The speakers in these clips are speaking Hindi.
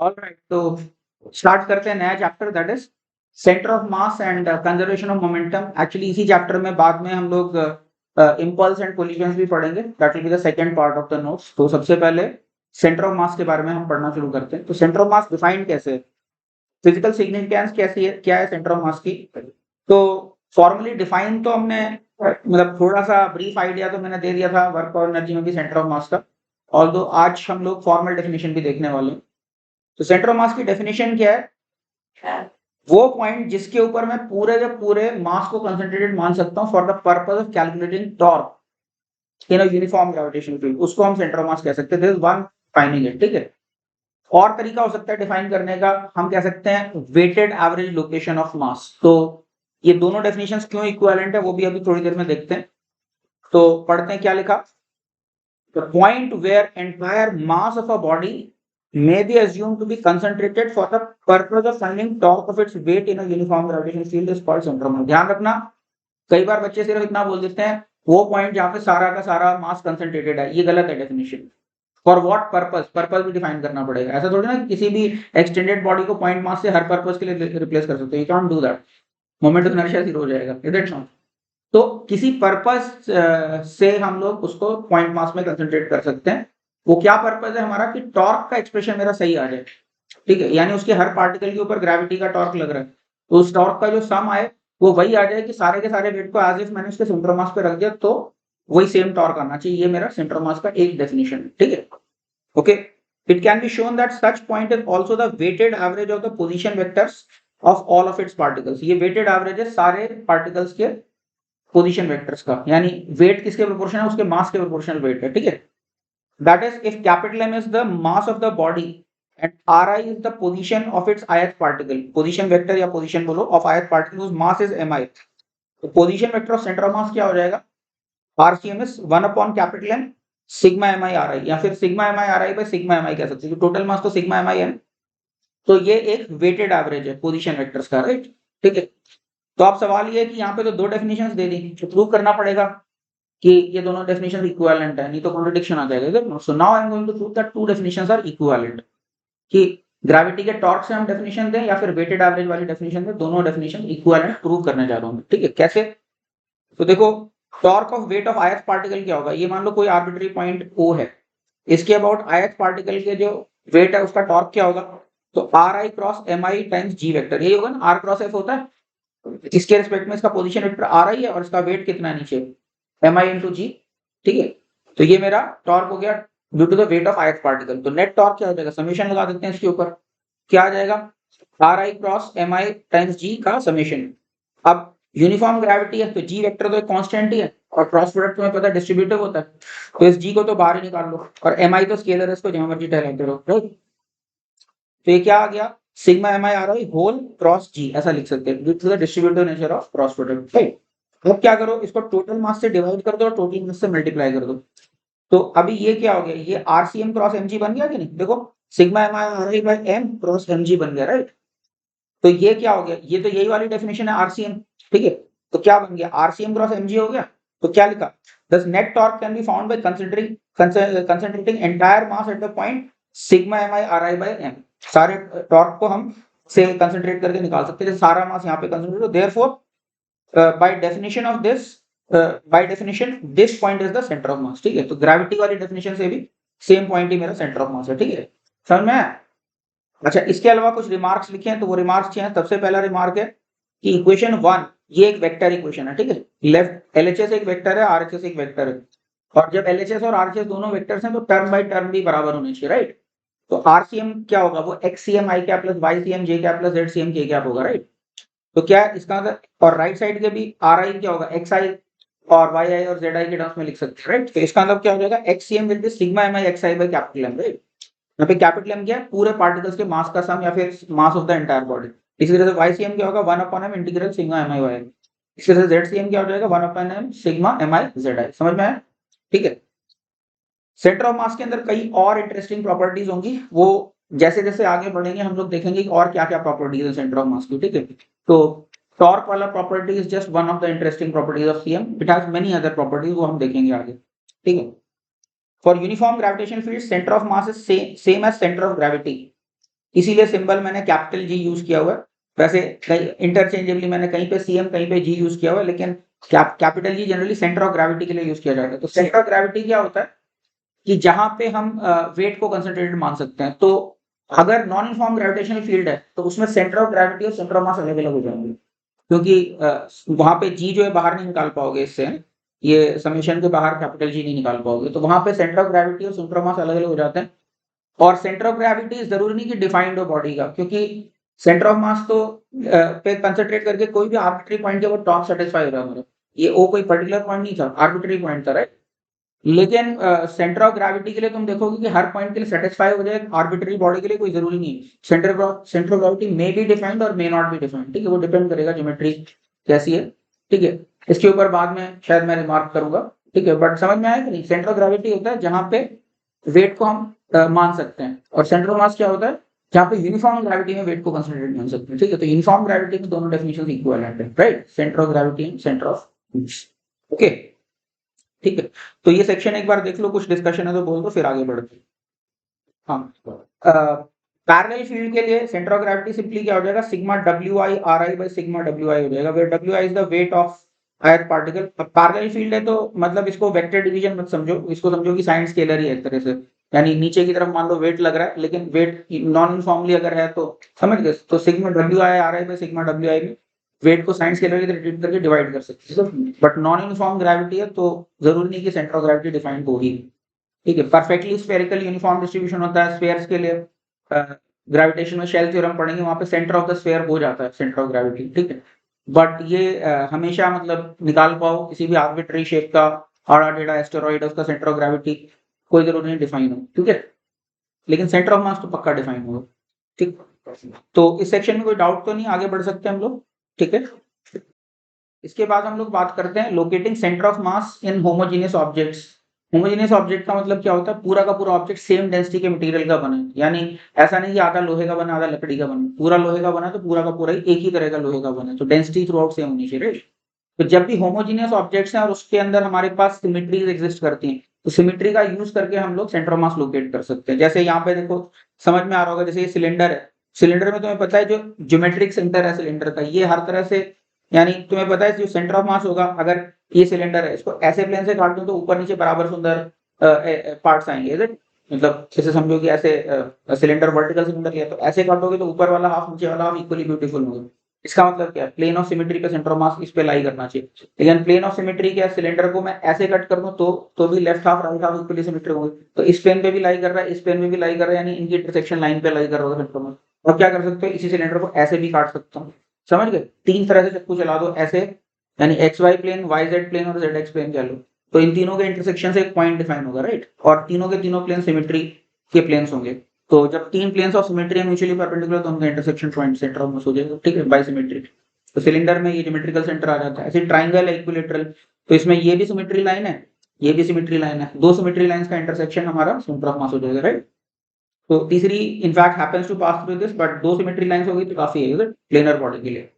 ऑलराइट, तो स्टार्ट करते हैं नया chapter, that is centre of mass and conservation of momentum. Actually इसी चैप्टर में बाद में हम लोग इम्पल्स एंड कोलिजन्स भी पढ़ेंगे, that will be the second part of the notes. तो सबसे पहले सेंटर ऑफ मास के बारे में हम पढ़ना शुरू करते हैं। तो सेंटर ऑफ मास डिफाइंड कैसे है, फिजिकल सिग्निफिकेंस कैसी है, क्या है सेंटर ऑफ मास की। तो फॉर्मली डिफाइन तो हमने मतलब थोड़ा सा ब्रीफ आइडिया तो मैंने दे दिया था वर्क और एनर्जी में भी सेंटर ऑफ मास का, ऑल्दो आज हम लोग फॉर्मल डेफिनेशन भी देखने वाले हैं। तो सेंटर ऑफ मास की डेफिनेशन क्या है, वो पॉइंट जिसके ऊपर मैं पूरे के पूरे मास को कंसंट्रेटेड मान सकता हूं for the purpose of calculating torque in a uniform gravitational field, उसको हम सेंटर ऑफ मास कह सकते हैं। This is one defining it, ठीक है। और तरीका हो सकता है डिफाइन करने का, हम कह सकते हैं weighted average location of mass. तो ये दोनों डेफिनेशंस क्यों इक्विवेलेंट है वो भी अभी थोड़ी देर में देखते हैं। तो पढ़ते हैं क्या लिखा। The point where entire mass of a body may be assumed to be concentrated for the purpose of finding torque of its weight in a uniform gravitational field is called center of mass। ध्यान रखना, कई बार बच्चे सिर्फ इतना बोल देते हैं वो पॉइंट जहां पे सारा का सारा मास कंसंट्रेटेड है, ये गलत है definition. For what purpose, purpose भी डिफाइन करना पड़ेगा। ऐसा थोड़ी ना कि किसी भी एक्सटेंडेड बॉडी को पॉइंट मास से हर पर्पस के लिए रिप्लेस कर सकते हो, you can't do that, moment of inertia zero हो जाएगा, इज इट नॉट। तो किसी पर्पस से हम लोग उसको पॉइंट मास में कंसंट्रेट कर सकते हैं। वो क्या पर्पस है हमारा, कि टॉर्क का एक्सप्रेशन मेरा सही आ जाए, ठीक है। यानी उसके हर पार्टिकल के ऊपर ग्रेविटी का टॉर्क लग रहा है, तो उस टॉर्क का जो सम आए वो वही आ जाए कि सारे के सारे वेट को एज इफ मैंने उसके सेंटर मास पे रख दिया तो वही सेम टॉर्क आना चाहिए। ये मेरा सेंटर मास का एक डेफिनेशन है, ठीक है। Okay, it can be shown that such point is also the weighted average of the position vectors of all of its particles. ये वेटेड एवरेज है सारे पार्टिकल्स के पोजीशन वेक्टर्स का, यानी वेट किसके प्रोपोर्शनल है, उसके मास के प्रोपोर्शनल वेट है, ठीक है। That is if capital M is the mass of the body and R I is the position of its ith particle, position vector या पोजीशन बोलो of ith particle whose mass is mi। तो position vector of centre of mass क्या हो जाएगा, RCM is 1 upon capital M sigma M I R I, या फिर sigma M I R I by sigma M I कह सकते हैं, टोटल मास तो सिग्मा एम आई है। तो ये एक वेटेड एवरेज है पोजीशन वेक्टर्स का, राइट, ठीक है। तो आप सवाल ये है कि यहाँ पे तो दो डेफिनेशंस दे दी, तो प्रूव करना पड़ेगा कि ये दोनों डेफिनेशन इक्विवेलेंट है, नहीं तो कॉन्ट्रडिक्शन आ जाएगा। So now I am going to prove that two definitions are equivalent, कि ग्रेविटी के टॉर्क से हम डेफिनेशन दें या फिर वेटेड एवरेज वाली डेफिनेशन दें, दोनों डेफिनेशन इक्विवेलेंट प्रूव करने जा रहा हूं, ठीक है। कैसे, तो देखो, torque of weight of ith particle क्या होगा, ये मान लो कोई आर्बिट्री पॉइंट O है, इसके अबाउट ith पार्टिकल के जो वेट है उसका टॉर्क क्या होगा, तो आर आई क्रॉस एम आई टाइम्स जी वेक्टर, यही होगा ना, आर क्रॉस एफ होता है, इसके रिस्पेक्ट में इसका पोजीशन वेक्टर आ रही है और इसका वेट कितना है नीचे, एम आई इंटू जी, ठीक है। तो ये मेरा टॉर्क हो गया due to the weight of ith particle. तो नेट टॉर्क क्या हो जाएगा, समेशन लगा देते हैं इसके ऊपर, क्या आ जाएगा, आर आई क्रॉस एम आई टाइम्स जी का समेशन। अब यूनिफॉर्म ग्रेविटी है तो जी वेक्टर तो एक कांस्टेंट ही है, और क्रॉस प्रोडक्ट तुम्हें पता है डिस्ट्रीब्यूटिव होता है, तो इस जी को तो बाहर ही निकाल लो, और एम आई तो स्केलर है, इसको जहां मर्जी ठहराते रहो, राइट। तो ये क्या आ गया, sigma M I R I whole cross G, ऐसा लिख सकते हैं due to the distributive nature of cross product, right. अब क्या करो, इसको टोटल मास से डिवाइड कर दो और टोटल मास से मल्टीप्लाई कर दो। तो अभी ये क्या हो गया, ये आरसीएम क्रॉस एमजी बन गया कि नहीं, देखो sigma M I R I by m cross mg बन गया, राइट। तो ये क्या हो गया, ये तो यही वाली डेफिनेशन है आरसीएम, ठीक है। तो क्या बन गया, आरसीएम क्रॉस एमजी हो गया। तो क्या लिखा, thus net torque can be found by considering entire mass at the point sigma M I R I by m. सारे टॉर्क को हम से कंसंट्रेट करके निकाल सकते हैं, सारा मास यहाँ पे कंसंट्रेट हो, therefore by definition of this, by definition this point is the centre of मास, ठीक है। तो ग्रेविटी वाली डेफिनेशन से भी सेम पॉइंट ही मेरा सेंटर ऑफ मास है, ठीक है, समझ में आया। अच्छा, इसके अलावा कुछ रिमार्क्स लिखे हैं, तो वो रिमार्क्स हैं। सबसे पहला रिमार्क है कि इक्वेशन 1 ये एक वेक्टर इक्वेशन है, ठीक है। लेफ्ट एलएचएस एक वेक्टर है, आरएचएस एक वेक्टर है, और जब एलएचएस और आरएचएस दोनों वेक्टर्स हैं तो टर्म बाय टर्म भी बराबर होने चाहिए, राइट। तो आरसीएम क्या होगा, वो एक्ससीएम आई कैप प्लस वाईसीएम जे कैप प्लस जेडसीएम के कैप होगा, राइट। तो क्या है इसका मतलब, और राइट साइड के भी आर आई क्या होगा, एक्स आई और वाई आई और जेड आई के टर्म्स में लिख सकते हैं, राइट। तो इसका मतलब क्या हो जाएगा, XCM will be sigma M I X I by capital M, right. यहाँ पे कैपिटल एम क्या है, पूरे पार्टिकल्स के मास का सम या फिर mass of the entire body. इसी तरह से वाईसीएम क्या होगा, 1 upon M integral sigma M I Y. इसी तरह से जेडसीएम क्या हो जाएगा, 1 upon M sigma M I Z I. समझ में आया, ठीक है। सेंटर ऑफ मास के अंदर कई और इंटरेस्टिंग प्रॉपर्टीज होंगी, वो जैसे जैसे आगे बढ़ेंगे हम लोग देखेंगे कि और क्या क्या प्रॉपर्टीज है सेंटर ऑफ मास की, ठीक है। तो टॉर्क वाला property is just one of the interesting properties of CM, it has many other properties, वो हम देखेंगे आगे, ठीक है। For uniform gravitational field, center of mass is same as center of gravity. इसीलिए सिंबल मैंने कैपिटल जी यूज किया हुआ है। वैसे इंटरचेंजेबली मैंने कहीं पे सीएम कहीं पे जी यूज किया हुआ है, लेकिन capital G generally centre of gravity के लिए यूज किया जाता है। तो सेंटर ऑफ ग्रेविटी क्या होता है कि जहां पे हम वेट को कंसंट्रेटेड मान सकते हैं। तो अगर नॉन यूनिफॉर्म ग्रेविटेशनल फील्ड है तो उसमें सेंटर ऑफ ग्रेविटी और सेंटर ऑफ मास अलग अलग हो जाएंगे, क्योंकि वहां पे जी जो है बाहर नहीं निकाल पाओगे इससे, ये समेशन के बाहर कैपिटल जी नहीं निकाल पाओगे, तो वहां पे सेंटर ऑफ ग्रेविटी और सेंटर ऑफ मास अलग अलग हो जाते हैं। और सेंटर ऑफ ग्रेविटी जरूरी नहीं कि डिफाइंड हो बॉडी का, क्योंकि सेंटर ऑफ मास तो पे कंसंट्रेट करके कोई भी आर्बिट्री पॉइंट के वो टॉप सेटिस्फाई हो रहा है हमारा। ये ओ कोई पर्टिकुलर पॉइंट नहीं था, आर्बिट्री पॉइंट था, राइट। लेकिन सेंटर ऑफ ग्रेविटी के लिए तुम देखोगे कि हर पॉइंट के लिए सेटिस्फाई हो जाए, आर्बिट्री बॉडी के लिए कोई जरूरी नहीं है। Centre of gravity may be defined और मे नॉट बी डिफाइंड, ठीक है, वो डिपेंड करेगा ज्योमेट्री कैसी है, ठीक है। इसके ऊपर बाद में शायद मैं रिमार्क करूंगा, ठीक है। बट समझ में आया कि नहीं, सेंटर ऑफ ग्रेविटी होता है जहां पे वेट को हम मान सकते हैं, और सेंटर ऑफ मास क्या होता है जहां पे यूनिफॉर्म ग्रेविटी में वेट को कंसंट्रेट मान सकते हैं, ठीक है। तो यूनिफॉर्म ग्रेविटी में दोनों डेफिनेशन इक्विवेलेंट है, right, centre of gravity and centre of mass, okay, ठीक है। तो ये सेक्शन एक बार देख लो, कुछ डिस्कशन है तो बोल दो, फिर आगे बढ़ते हैं। हाँ, पैरेलल फील्ड के लिए सेंटर ऑफ ग्रेविटी सिंपली क्या हो जाएगा, sigma W I are I by sigma W I हो जाएगा, where W I is the weight of ith particle. अब पैरेलल फील्ड है तो मतलब इसको वेक्टर डिवीजन मत समझो, इसको समझो कि साइन स्केलर ही है एक तरह से। यानी नीचे की तरफ मान लो वेट लग रहा है, लेकिन वेट नॉन यूनिफॉर्मली अगर है तो समझ गए, तो sigma W I are I by sigma W आई में वेट को साइन स्केलर की तरह ट्रीट करके डिवाइड कर सकते हैं। बट नॉन यूनिफॉर्म ग्रेविटी है तो जरूरी नहीं कि सेंटर ऑफ ग्रेविटी डिफाइंड होगी, ठीक है। परफेक्टली स्फेरिकल यूनिफॉर्म डिस्ट्रीब्यूशन होता है स्फेयर्स के लिए, ग्रेविटेशन में शेल थ्योरम पढ़ेंगे, वहां पे सेंटर ऑफ द स्फेयर हो जाता है सेंटर ऑफ ग्रेविटी, ठीक है। बट ये हमेशा मतलब निकाल पाओ किसी भी आर्बिट्री शेप का आड़ा टेढ़ा एस्टेरॉइड उसका सेंटर ऑफ ग्रेविटी कोई जरूरी नहीं डिफाइन हो, ठीक है। लेकिन सेंटर ऑफ मास तो पक्का डिफाइन होगा, ठीक। तो इस सेक्शन में कोई डाउट तो नहीं, आगे बढ़ सकते हैं हम लोग, ठीक है। इसके बाद हम लोग बात करते हैं locating centre of mass in homogeneous objects. Homogeneous object का मतलब क्या होता है, पूरा का पूरा ऑब्जेक्ट सेम डेंसिटी के मटेरियल का बना है, यानी ऐसा नहीं कि आधा लोहे का बना आधा लकड़ी का बना, पूरा लोहे का बना तो पूरा का पूरा ही एक ही तरह का लोहे का बना, तो डेंसिटी थ्रू आउट सेम होनी चाहिए, राइट। तो जब भी होमोजेनियस ऑब्जेक्ट्स हैं और उसके अंदर हमारे पास सिमिट्रीज एग्जिस्ट करती हैं, तो सिमिट्री का यूज करके हम लोग सेंटर ऑफ मास लोकेट कर सकते हैं। जैसे यहाँ पे देखो समझ में आ रहा होगा, जैसे ये सिलेंडर है, सिलेंडर में तुम्हें पता है जो ज्योमेट्रिक सेंटर है सिलेंडर का, ये हर तरह से, यानी तुम्हें पता है जो सेंटर ऑफ मास होगा, अगर ये सिलेंडर है इसको ऐसे प्लेन से काट दूं तो ऊपर नीचे बराबर सुंदर पार्ट्स आएंगे, इज इट। मतलब जैसे समझो कि ऐसे सिलेंडर वर्टिकल सिलेंडर लिया तो ऐसे काटोगे तो ऊपर वाला हाफ नीचे वाला हाफ इक्वली ब्यूटीफुल होगा। इसका मतलब क्या है, प्लेन ऑफ सिमेट्री पे सेंटर ऑफ मास इस पे लाई करना चाहिए। लेकिन प्लेन ऑफ सिमेट्री क्या, सिलेंडर को मैं ऐसे कट कर दूं तो भी left half right half equally symmetric होंगे, तो इस प्लेन पे भी लाई कर रहा है, इस प्लेन पे भी लाई कर रहा है, यानी इनकी इंटरसेक्शन लाइन पे लाई कर रहा होगा सेंटर ऑफ मास। और क्या कर सकते हो, इसी सिलेंडर को ऐसे भी काट सकता हूँ, समझ गए, तीन तरह से चक्कू चला दो ऐसे, यानी x y plane y z plane और जेड एक्स प्लेन कह लो, तो इन तीनों के इंटरसेक्शन से एक पॉइंट डिफाइन होगा, राइट। और तीनों के तीनों प्लेन सिमेट्री के प्लेन्स होंगे, तो जब तीन planes of symmetry mutually perpendicular तो उनका intersection point centre of mass हो जाएगा, ठीक है, बाई सिमेट्री। तो सिलेंडर में ये ज्योमेट्रिकल सेंटर आ जाता है। ऐसे ट्राइंगल है इक्विलेटरल, तो इसमें ये भी सिमेट्री लाइन है, ये भी सिमेट्री लाइन है, दो सिमेट्री लाइंस का इंटरसेक्शन हमारा सेंटर ऑफ मास हो जाएगा, राइट। तो तीसरी in fact happens to pass through this, but दो सिमेट्री लाइंस हो गई तो काफी है प्लेनर बॉडी के लिए,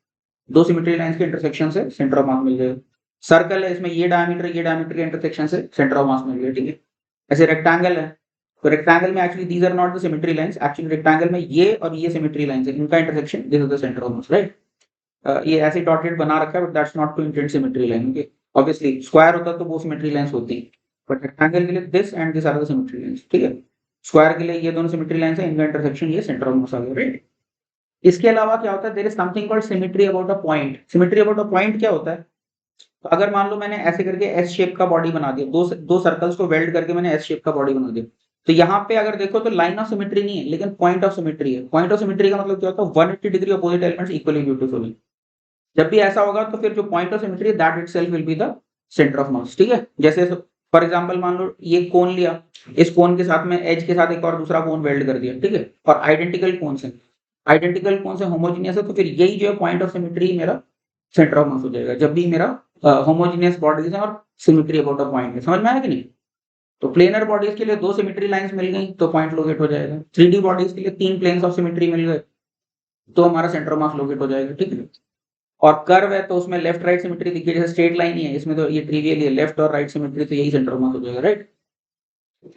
दो सिमेट्री लाइंस के इंटरसेक्शन से सेंटर ऑफ मास मिल जाएगा। सर्कल है, इसमें ये डायमीटर के इंटरसेक्शन से सेंटर ऑफ मास मिल गया, ठीक है। ऐसे रेक्टेंगल है, तो रेक्टेंगल में actually these are not the symmetry lines, actually rectangle में ये और ये सिमेट्री लाइंस है, इनका intersection this is the centre of mass, right. ये ऐसे डॉटेड बना रखा है, but that's not to intend symmetry line, okay. Obviously square होता तो वो सिमेट्री लाइंस होती, बट रेक्टेंगल के लिए this and this are the symmetry lines, ठीक है। स्क्वायर के लिए ये दोनों सिमेट्री लाइंस है, इनका इंटरसेक्शन ये सेंटर ऑफ मास आ गया, राइट। इसके अलावा क्या होता है, there is something called symmetry about a point. Symmetry about a point क्या होता है, तो अगर मान लो मैंने ऐसे करके एस शेप का बॉडी बना दिया, दो सर्कल्स को वेल्ड करके मैंने एस शेप का बॉडी बना दिया, तो यहाँ पे अगर देखो तो लाइन ऑफ सिमेट्री नहीं है, लेकिन पॉइंट ऑफ सिमेट्री है। पॉइंट ऑफ सिमेट्री का मतलब क्या होता है, 180 degree opposite elements equally beautiful है। जब भी ऐसा होगा तो फिर जो पॉइंट ऑफ सिमेट्री है that itself will be the centre of मास, ठीक है। जैसे फॉर एग्जांपल मान लो ये कोन लिया, इस कोन के साथ में एज के साथ एक और दूसरा कोन वेल्ड कर दिया, ठीक है, और आइडेंटिकल कोन से होमोजीनियस है, तो फिर यही जो है पॉइंट ऑफ सिमेट्री मेरा सेंटर ऑफ मास हो जाएगा, जब भी मेरा होमोजीनियस बॉडीज है और सिमेट्री अबाउट अ पॉइंट है। समझ में आया कि नहीं। तो प्लेनर बॉडीज के लिए दो सिमेट्री लाइंस मिल गई तो पॉइंट लोकेट हो जाएगा, 3D बॉडीज के लिए तीन प्लेन्स ऑफ सिमेट्री मिल गए तो हमारा सेंटर ऑफ मास लोकेट हो जाएगा, ठीक है। और कर्व है तो उसमें लेफ्ट राइट सिमेट्री दिखी, जैसे स्ट्रेट लाइन ही है इसमें तो ये ट्रिवियल है, लेफ्ट और राइट सिमेट्री, तो यही सेंटर ऑफ मास हो जाएगा, राइट,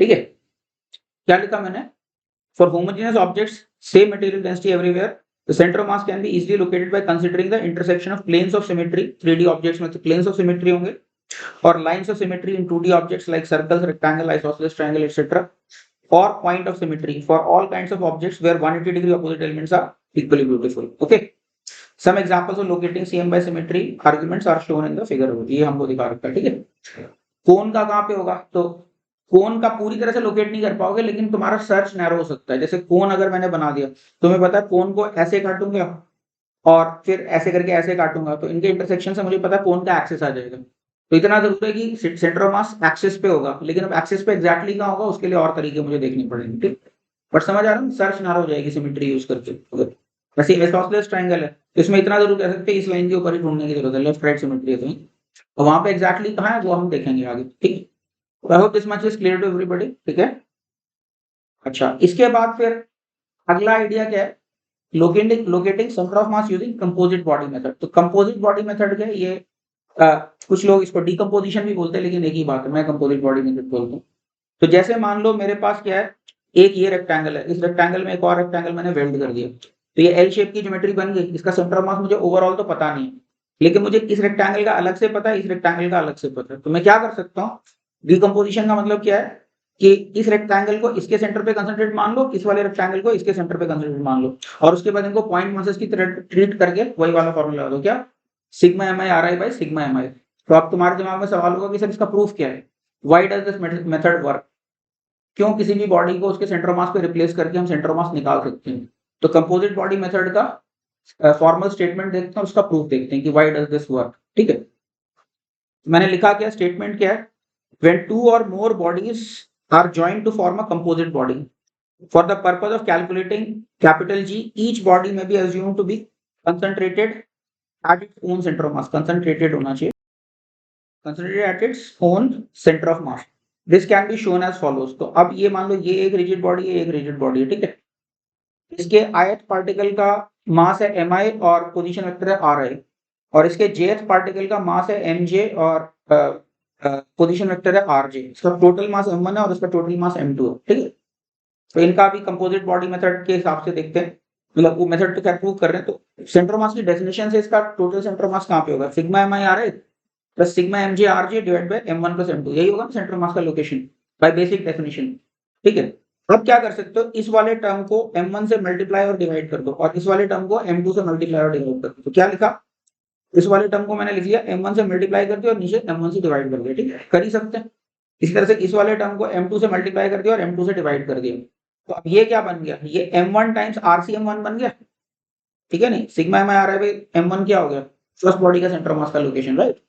ठीक है। क्या लिखा मैंने, For homogeneous objects, same material density everywhere, the center of mass can be easily located by considering the intersection of planes of symmetry. 3D objects में तो planes of symmetry होंगे, और lines of symmetry in 2D objects like circles, rectangle, isosceles triangle, etc. or point of symmetry for all kinds of objects where 180-degree opposite elements are equally beautiful. Okay. Some examples of locating CM by symmetry arguments are shown in the figure. ये हमको दिखा रखा है, ठीक है। कोन का कहाँ पे होगा, तो कोन का पूरी तरह से लोकेट नहीं कर पाओगे, लेकिन तुम्हारा सर्च नैरो हो सकता है। जैसे कोन अगर मैंने बना दिया, तुम्हें पता है कोन को ऐसे काटूंगा और फिर ऐसे करके ऐसे काटूंगा, तो इनके इंटरसेक्शन से मुझे पता है कोन का एक्सिस आ जाएगा। तो इतना जरूर है कि सेंटर ऑफ मास एक्सिस पे होगा, लेकिन अब एक्सिस पे एग्जैक्टली कहाँ होगा उसके लिए और तरीके मुझे देखने पड़ेंगे, ठीक। बट समझ आ रहा है, सर्च नैरो हो जाएगी सिमेट्री यूज करके। वैसे आइसोसेलेस ट्रायंगल है, इसमें इतना जरूर कह सकते हैं इस लाइन के ऊपर ही ढूंढने की जरूरत है, लेफ्ट राइट सिमेट्री है तो वहां पे एग्जैक्टली कहाँ है वो हम देखेंगे आगे, ठीक। I hope this much is clear to everybody, ठीक है। अच्छा, इसके बाद फिर अगला आइडिया क्या है, locating centre of mass using composite body method. तो कंपोजिट बॉडी मेथड क्या है, ये कुछ लोग इसको डिकम्पोजिशन भी बोलते हैं, लेकिन एक ही बात है, मैं कंपोजिट बॉडी मेथड बोलता हूँ। तो जैसे मान लो मेरे पास क्या है, एक ये रेक्टेंगल है, इस रेक्टेंगल में एक और रेक्टेंगल मैंने वेल्ड कर दिया, तो ये एल शेप की ज्योमेट्री बन गई। इसका सेंटर ऑफ मास मुझे ओवरऑल तो पता नहीं है, लेकिन मुझे इस रेक्टेंगल का अलग से पता है, इस रेक्टेंगल का अलग से पता है। तो मैं क्या कर सकता हूँ, डिकम्पोजिशन का मतलब क्या है कि इस रेक्टेंगल को इसके सेंटर पे कंसंट्रेट मान लो, इस वाले रेक्टेंगल को इसके सेंटर पे कंसंट्रेट मान लो, और उसके बाद इनको पॉइंट मासेस की तरह ट्रीट करके वही वाला फॉर्मूला लगा दो, क्या, sigma M I R I by sigma M I. तो अब तुम्हारे दिमाग में सवाल होगा कि सर इसका प्रूफ क्या है, why does this method work, क्यों किसी भी बॉडी को उसके सेंटर ऑफ मास पे रिप्लेस करके हम सेंटर ऑफ मास निकाल सकते हैं। तो कंपोजिट बॉडी मेथड का फॉर्मल स्टेटमेंट देखते हैं, उसका प्रूफ देखते हैं कि व्हाई डज दिस वर्क, ठीक है। मैंने लिखा क्या, स्टेटमेंट क्या है, when two or more bodies are joined to form a composite body for the purpose of calculating capital G, each body may be assumed to be concentrated at its own center of mass, concentrated होना चाहिए, concentrated at its own center of mass. This can be shown as follows. तो अब ये मान लो ये एक रिजिड बॉडी है, एक रिजिड बॉडी है, ठीक है। इसके ith पार्टिकल का मास है mi और पोजीशन वेक्टर है ri, और इसके jth पार्टिकल का मास है mj और पोजीशन वेक्टर है rj। इसका टोटल मास m1 है और इसका टोटल मास m2 है, ठीक है। तो इनका भी कंपोजिट बॉडी मेथड के हिसाब से देखते हैं, मतलब वो मेथड तो क्या प्रूव कर रहे हैं। तो सेंटर मास की डेफिनेशन से इसका टोटल सेंटर मास कहाँ पे होगा, sigma M I R i plus sigma m j r j divide by m1 plus m2, यही होगा सेंटर मास का लोकेशन बाय बेसिक डेफिनेशन, ठीक है। अब क्या कर सकते हो, इस वाले टर्म को m1 से मल्टीप्लाई और डिवाइड कर दो, और इस वाले टर्म को m2 से मल्टीप्लाई और डिवाइड कर दो। तो क्या लिखा, इस वाले टर्म को मैंने लिख लिया m1 से मल्टीप्लाई कर दिया और नीचे m1 से डिवाइड कर दिया, ठीक है, कर ही सकते हैं। इसी तरह से इस वाले टर्म को m2 से मल्टीप्लाई कर दिया और m2 से डिवाइड कर दिया। तो अब ये क्या बन गया, ये m1 टाइम्स RCM1 बन गया, ठीक है। नहीं, sigma M I R i m1 क्या हो गया, फर्स्ट बॉडी का सेंटर मास का लोकेशन, राइट।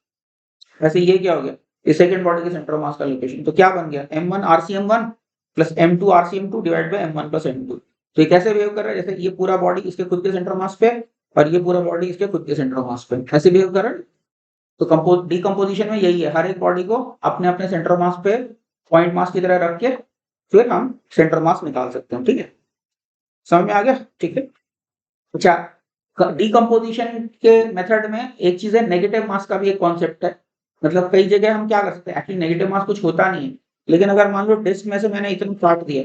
ऐसे ये क्या हो गया, इस सेकंड बॉडी के सेंटर मास का लोकेशन। तो क्या बन गया, m1 RCM1 plus m2 RCM2 divide by m1 plus m2। तो ये कैसे बिहेव कर रहा है, जैसे ये पूरा बॉडी इसके खुद के सेंटर मास पे और ये पूरा बॉडी इसके खुद के सेंटर मास पे, ऐसे बिहेव कर रहा है। तो डिकम्पोजिशन में यही है, हर एक बॉडी को अपने अपने सेंटर मास पे पॉइंट मास की तरह रख के फिर हम सेंटर मास निकाल सकते हैं, ठीक है। समझ में आ गया, ठीक है। अच्छा, डिकम्पोजिशन के मेथड में एक चीज है, नेगेटिव मास का भी एक कॉन्सेप्ट है। मतलब कई जगह हम क्या कर सकते हैं, एक्चुअली नेगेटिव मास कुछ होता नहीं है, लेकिन अगर मान लो डिस्क में से मैंने इतना काट दिया,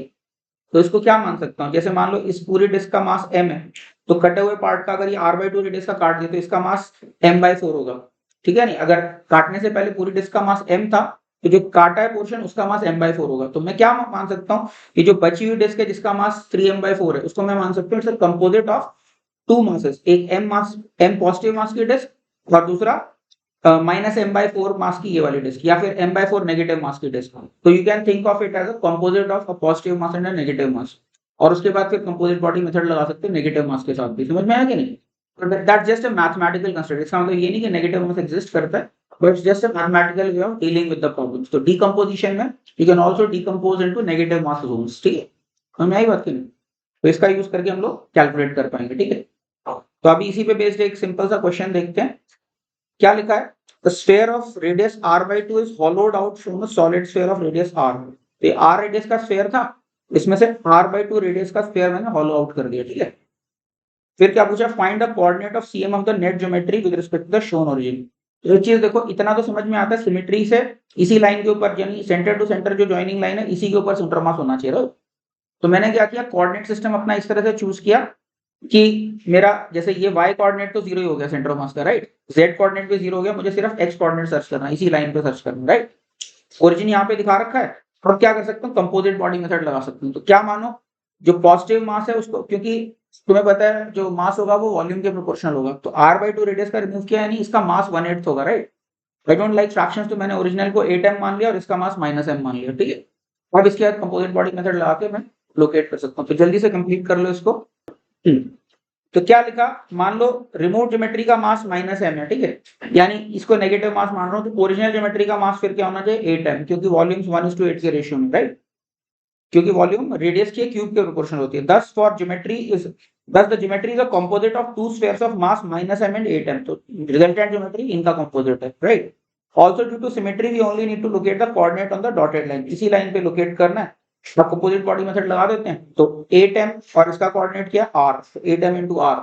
तो इसको क्या मान सकता हूँ, जैसे मान लो इस पूरी डिस्क का मास m है, तो कटे हुए पार्ट का अगर ये r/2 रेडियस का काट दिया तो इसका मास m/4 होगा, ठीक है। नहीं, अगर काटने से पहले पूरी डिस्क का मास m था, तो जो काटा है पोर्शन उसका मास m/4 होगा। तो मैं क्या मान सकता हूँ कि जो बची हुई डिस्क है जिसका मास 3m/4 है, उसको मैं मान सकता हूँ it's a composite of two masses, एक m पॉजिटिव मास की डिस्क और दूसरा -m/4 मास की ये वाली डिस्क, या फिर m/4 नेगेटिव मास की डिस्क। तो you can think of it as a composite of a positive mass and a negative mass, और उसके बाद फिर कंपोजिट बॉडी मेथड लगा सकते हैं नेगेटिव मास के साथ भी। समझ में आया कि नहीं, that's just a mathematical construct. इसका मतलब ये नहीं कि नेगेटिव मास एग्जिस्ट करता है, but it's just a mathematical way of dealing with the problems. तो डिकम्पोजिशन में you can also decompose into negative mass zones, ठीक है। समझ में आई बात की नहीं, तो इसका यूज करके हम लोग कैलकुलेट कर पाएंगे, ठीक है। तो अभी इसी पे बेस्ड एक सिंपल सा क्वेश्चन देखते हैं, क्या लिखा है, the sphere of radius r/2 is hollowed out from a solid sphere of radius r। तो ये r रेडियस का स्फीयर था, इसमें से r/2 रेडियस का स्फीयर मैंने हॉलो आउट कर दिया, ठीक है। फिर क्या पूछा, find the coordinate of CM of the net geometry with respect to the shown origin. ये चीज देखो, इतना तो समझ में आता है, सिमेट्री से इसी लाइन के ऊपर, यानी सेंटर टू सेंटर जो ज्वाइनिंग लाइन है इसी के ऊपर सेंटर मास होना चाहिए। तो मैंने क्या किया, कोऑर्डिनेट सिस्टम अपना इस तरह से चूज किया कि मेरा जैसे ये y कोऑर्डिनेट तो 0 ही हो गया सेंटर ऑफ मास का, राइट, z कोऑर्डिनेट भी 0 हो गया, मुझे सिर्फ x कोऑर्डिनेट सर्च करना है, इसी लाइन पे सर्च करना है, राइट। ओरिजिन यहाँ पे दिखा रखा है, और क्या कर सकता हूँ, कंपोजिट बॉडी मेथड लगा सकता हूँ। तो क्या मानो, जो पॉजिटिव मास है उसको, क्योंकि तुम्हें पता है जो मास होगा वो वॉल्यूम के प्रोपोर्शनल होगा, तो r/2 रेडियस का रिमूव किया, यानी इसका मास 1/8 होगा, right. I don't like fractions, तो मैंने ओरिजिनल को 8m मान लिया और इसका मास -m मान लिया, ठीक है। अब इसके बाद कंपोजिट बॉडी मेथड लगा के मैं लोकेट कर सकता हूँ। तो जल्दी से कंप्लीट कर लो इसको। तो क्या लिखा, मान लो रिमूव ज्योमेट्री का मास -m है, ठीक है, यानी इसको नेगेटिव मास मान रहा हूँ, तो ओरिजिनल ज्योमेट्री का मास फिर क्या होना चाहिए, 8m, क्योंकि वॉल्यूम्स 1:8 के रेशियो में, राइट, क्योंकि वॉल्यूम रेडियस के क्यूब के प्रोपोर्शनल होती है। Thus the geometry is a composite of two spheres of mass -m and 8m. तो resultant geometry इनका composite है, right? Also due to symmetry we only need to locate the coordinate on the dotted line. इसी लाइन पे लोकेट करना है। अब composite body method लगा देते हैं। तो 8m और इसका कोऑर्डिनेट क्या है, r, तो 8m into r।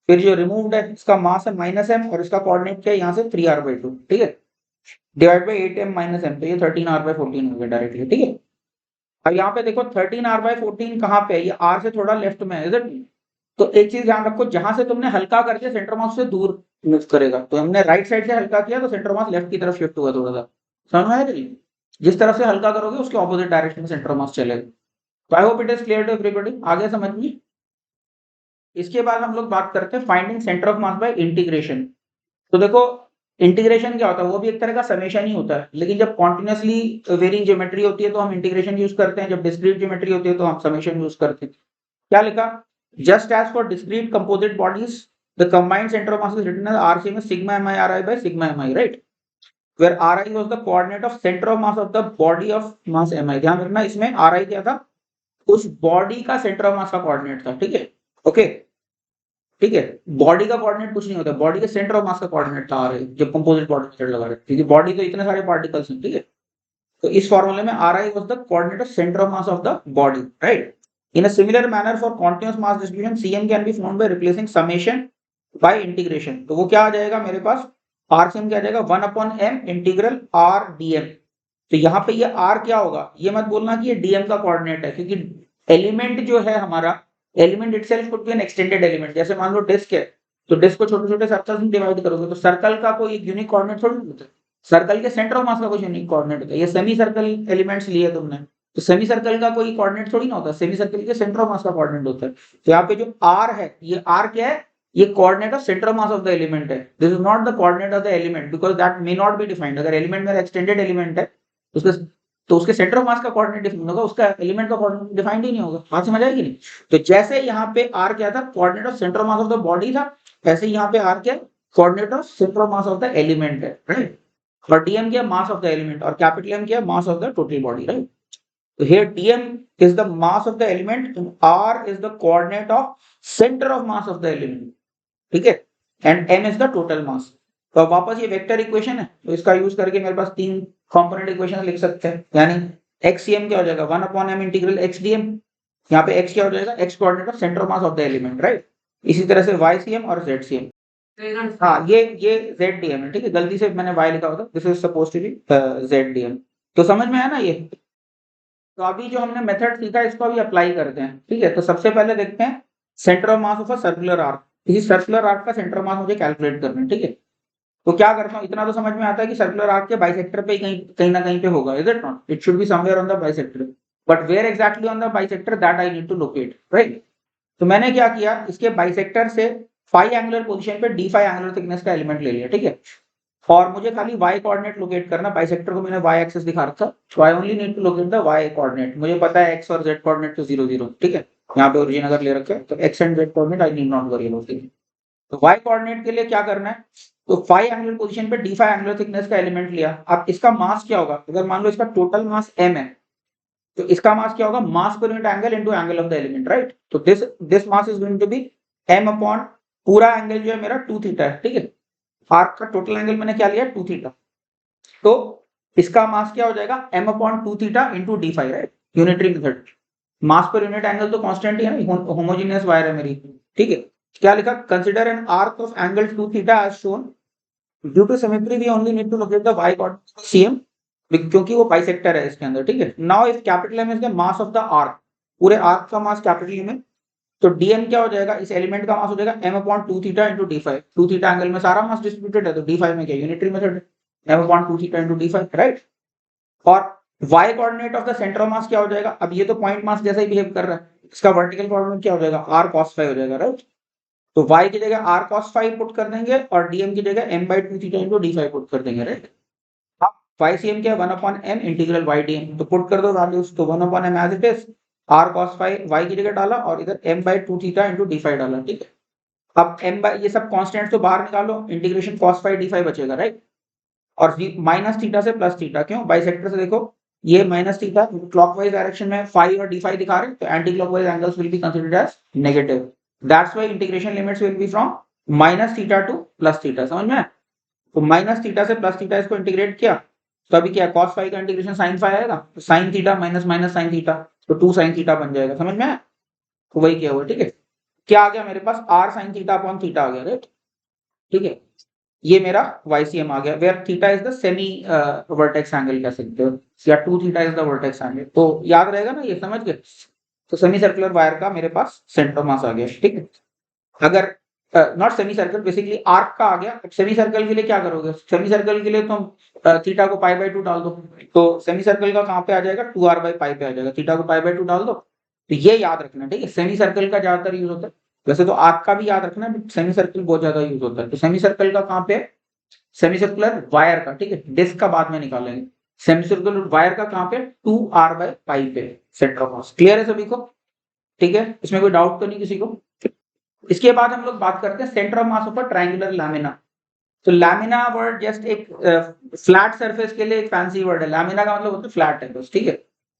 फिर जो रिमूव्ड है इसका मास है -m और इसका कोऑर्डिनेट क्या है, यहाँ से 3r/2, ठीक है, डिवाइड बाई 8m -m, तो ये 13r/14 हो गया डायरेक्टली, ठीक है। अब यहाँ पे देखो 13r/14 कहाँ पे है, ये r से थोड़ा लेफ्ट में है, इधर। तो एक चीज ध्यान रखो, जहां से तुमने हल्का करके सेंटर मास से दूर मूव करेगा, तो हमने राइट साइड से हल्का किया तो सेंटर मास लेफ्ट की तरफ शिफ्ट हुआ थोड़ा सा, समझ में आया कि नहीं? जिस तरफ से हल्का करोगे उसके ऑपोजिट डायरेक्शन में सेंटर मास चलेगा। तो I hope it is clear to everybody, आगे समझ में। इसके बाद हम लोग बात करते हैं finding centre of mass by integration. तो देखो इंटीग्रेशन क्या होता है, वो भी एक तरह का समेशन ही होता है, लेकिन जब कॉन्टिन्यूसली वेरिंग ज्योमेट्री होती है तो हम इंटीग्रेशन यूज करते हैं, जब डिस्क्रीट ज्योमेट्री होती है तो हम समेशन यूज करते हैं। क्या लिखा, just as for discrete composite bodies the combined centre of mass is written as RCM सिग्मा mi ri by sigma mi, right, where ri was the coordinate of center of mass of the body of mass mi। ध्यान रखना इसमें ri क्या था, उस बॉडी का सेंटर ऑफ मास का कोऑर्डिनेट था, ठीक है, ओके, ठीक है। बॉडी का कोऑर्डिनेट कुछ नहीं होता, बॉडी के सेंटर ऑफ मास का कोऑर्डिनेट था आर जब कंपोजिट बॉडी मेथड लगा रहे, क्योंकि बॉडी तो इतने सारे पार्टिकल्स हैं, ठीक है। तो इस फॉर्मूले में are I was the coordinate of centre of mass of the body, right. In a similar manner for continuous mass distribution CM can be found by replacing summation bye integration. तो वो क्या आ जाएगा मेरे पास, आरसीएम क्या आ जाएगा, 1/m इंटीग्रल आर डीएम। तो यहाँ पे ये आर क्या होगा, ये मत बोलना कि ये डीएम का कोऑर्डिनेट है, क्योंकि एलिमेंट जो है हमारा, element itself could be N extended element. जैसे मान लो डिस्क है, तो डिस्क को छोटे छोटे सर्कल्स में डिवाइड करोगे, तो सर्कल का कोई यूनिक कोऑर्डिनेट थोड़ी होता है, सर्कल के सेंटर ऑफ मास का कुछ यूनिक कोऑर्डिनेट होता है। ये सेमी सर्कल एलिमेंट्स लिए तुमने, तो सेमी सर्कल का कोई कोऑर्डिनेट थोड़ी ना होता, सेमी सर्कल के सेंटर ऑफ मास का कोऑर्डिनेट होता है। तो यहाँ पे जो आर है, ये आर क्या है, ये coordinate of centre of mass of the element है। This is not the coordinate of the element, because that may not be defined. अगर एलिमेंट मेरा एक्सटेंडेड एलिमेंट है उसके, तो उसके सेंटर ऑफ मास का कोऑर्डिनेट डिफाइन होगा, उसका एलिमेंट का कोऑर्डिनेट डिफाइंड ही नहीं होगा। बात समझ आएगी नहीं? तो जैसे यहाँ पे आर क्या था, coordinate of centre of mass of the body था, ऐसे यहाँ पे आर क्या, coordinate of centre of mass of the element है, राइट। और डीएम क्या, मास ऑफ द एलिमेंट, और कैपिटल एम क्या, मास of the total body, right. तो here dm is the mass of the element and r is the coordinate of center of mass of the element, ठीक है, and m is the total mass। तो अब वापस ये वेक्टर इक्वेशन है, तो इसका यूज करके मेरे पास 3 कंपोनेंट इक्वेशन लिख सकते हैं, यानी xcm क्या हो जाएगा, 1/m इंटीग्रल xdm। यहाँ पे x क्या हो जाएगा, x coordinate of centre of mass of the element, right. इसी तरह से ycm और zcm। हाँ ये zdm है, ठीक है, गलती से मैंने y लिखा होता, this is suppose to be zdm। तो समझ में आया ना ये। तो अभी जो हमने मेथड सीखा इसको अभी अप्लाई करते हैं, ठीक है। तो सबसे पहले देखते हैं centre of mass of a circular arc. इसी सर्कुलर आर्क का सेंटर ऑफ मास मुझे कैलकुलेट करना है, ठीक है। तो क्या करता हूँ, इतना तो समझ में आता है कि सर्कुलर आर्क के बाइसेक्टर पे कहीं कहीं ना कहीं पे होगा, is it not, it should be somewhere on the bisector, but where exactly on the bisector that I need to locate, right. तो मैंने क्या किया, इसके बाइसेक्टर से फाई एंगुलर पोजीशन पे d5 एंगुलर थिकनेस का एलिमेंट ले लिया, ठीक है। और मुझे खाली y कोऑर्डिनेट लोकेट करना, बाइसेक्टर को मैंने y एक्सिस दिखा रखा, so I only need to locate the y coordinate. मुझे पता है x और z कोऑर्डिनेट तो 0 0, ठीक है। यहाँ पे ओरिजिन अगर ले रखे तो x and z coordinate I need not worry about it. तो y कोऑर्डिनेट के लिए क्या करना है, तो फाई एंगुलर पोजीशन पे d5 एंगुलर थिकनेस का एलिमेंट लिया। अब इसका मास क्या होगा, अगर मान लो इसका टोटल मास m है, तो इसका मास क्या होगा, मास पर unit angle into angle of the element, right. तो this mass is going to be m upon पूरा एंगल जो है मेरा 2 थीटा है, ठीक है। आर्क का टोटल एंगल मैंने क्या लिया, 2 थीटा। तो इसका मास क्या हो जाएगा, m upon 2 theta into d5, right, unitary method. Mass पर यूनिट एंगल तो कांस्टेंट ही है ना, होमोजेनियस वायर है मेरी, ठीक है। क्या लिखा, consider an arc of angle 2 theta as shown, due to symmetry we only need to locate the y coordinate cm, क्योंकि वो बाइसेक्टर है इसके अंदर, ठीक है। Now if capital M is the mass of the arc, पूरे आर्क का मास कैपिटल यू में, तो dm क्या हो जाएगा, इस एलिमेंट का मास हो जाएगा m/2 theta into d5। 2 theta angle में सारा मास डिस्ट्रीब्यूटेड है, तो d5 में क्या यूनिटरी मेथड है, m/2 theta into d5, right. और y coordinate of the centre of mass क्या हो जाएगा, अब ये तो पॉइंट मास जैसा ही बिहेव कर रहा है, इसका वर्टिकल कोऑर्डिनेट क्या हो जाएगा, r cos phi हो जाएगा, राइट। तो y की जगह r cos phi पुट कर देंगे और dm की जगह m/2 theta into d5 put कर देंगे, राइट। अब ycm क्या है, 1/m इंटीग्रल y dm, तो पुट कर दो वैल्यूज, तो 1/m as it is, r cos phi y की जगह डाला और इधर m/2 थीटा इंटू d5 डाला, ठीक है। अब ये सब कांस्टेंट्स तो बाहर निकालो, इंटीग्रेशन cos phi d5 बचेगा, राइट। और माइनस थीटा से प्लस थीटा, क्यों, बाइसेक्टर से देखो, ये माइनस थीटा क्लॉकवाइज डायरेक्शन में फाई और d5 दिखा रहे हैं, तो anticlockwise angles will be considered as negative. That's why integration limits will be from minus theta to plus theta, समझ में आया? तो माइनस थीटा से प्लस थीटा इसको इंटीग्रेट किया, तो अभी क्या, cos phi का इंटीग्रेशन sin phi आएगा, तो sin theta minus minus sin theta, तो 2 sin थीटा बन जाएगा, समझ में आया? तो वही किया हुआ, ठीक है। क्या आ गया मेरे पास, r sin theta upon theta आ गया, राइट, ठीक है। ये मेरा YCM आ गया, where theta is the semi vertex angle कह सकते हो, या 2 theta is the vertex angle, तो याद रहेगा ना, ये समझ गए। तो सेमी सर्कुलर वायर का मेरे पास सेंटर ऑफ मास आ गया, ठीक है। अगर not semi circle, basically arc का आ गया। सेमी सर्कल के लिए क्या करोगे, सेमी सर्कल के लिए तुम थीटा को π/2 डाल दो, तो सेमी सर्कल का कहाँ पे आ जाएगा, 2r/π पे आ जाएगा, थीटा को π/2 डाल दो, तो ये याद रखना, ठीक है। सेमी सर्कल का ज्यादातर यूज होता है, वैसे तो आर्क का भी याद रखना, बट सेमी सर्कल बहुत ज्यादा यूज होता है। तो सेमी सर्कल का कहाँ पे, सेमी सर्कुलर वायर का, ठीक है, डिस्क का बाद में निकालेंगे। सेमी सर्कुलर वायर का कहाँ पे, 2r/π पे सेंटर ऑफ मास। क्लियर है सभी को, ठीक है, इसमें कोई डाउट तो नहीं किसी को? इसके बाद हम लोग बात करते हैं centre of mass of triangular lamina. तो लैमिना वर्ड जस्ट एक फ्लैट सरफेस के लिए एक फैंसी वर्ड है। लैमिना का मतलब होता है फ्लैट है बस, ठीक है।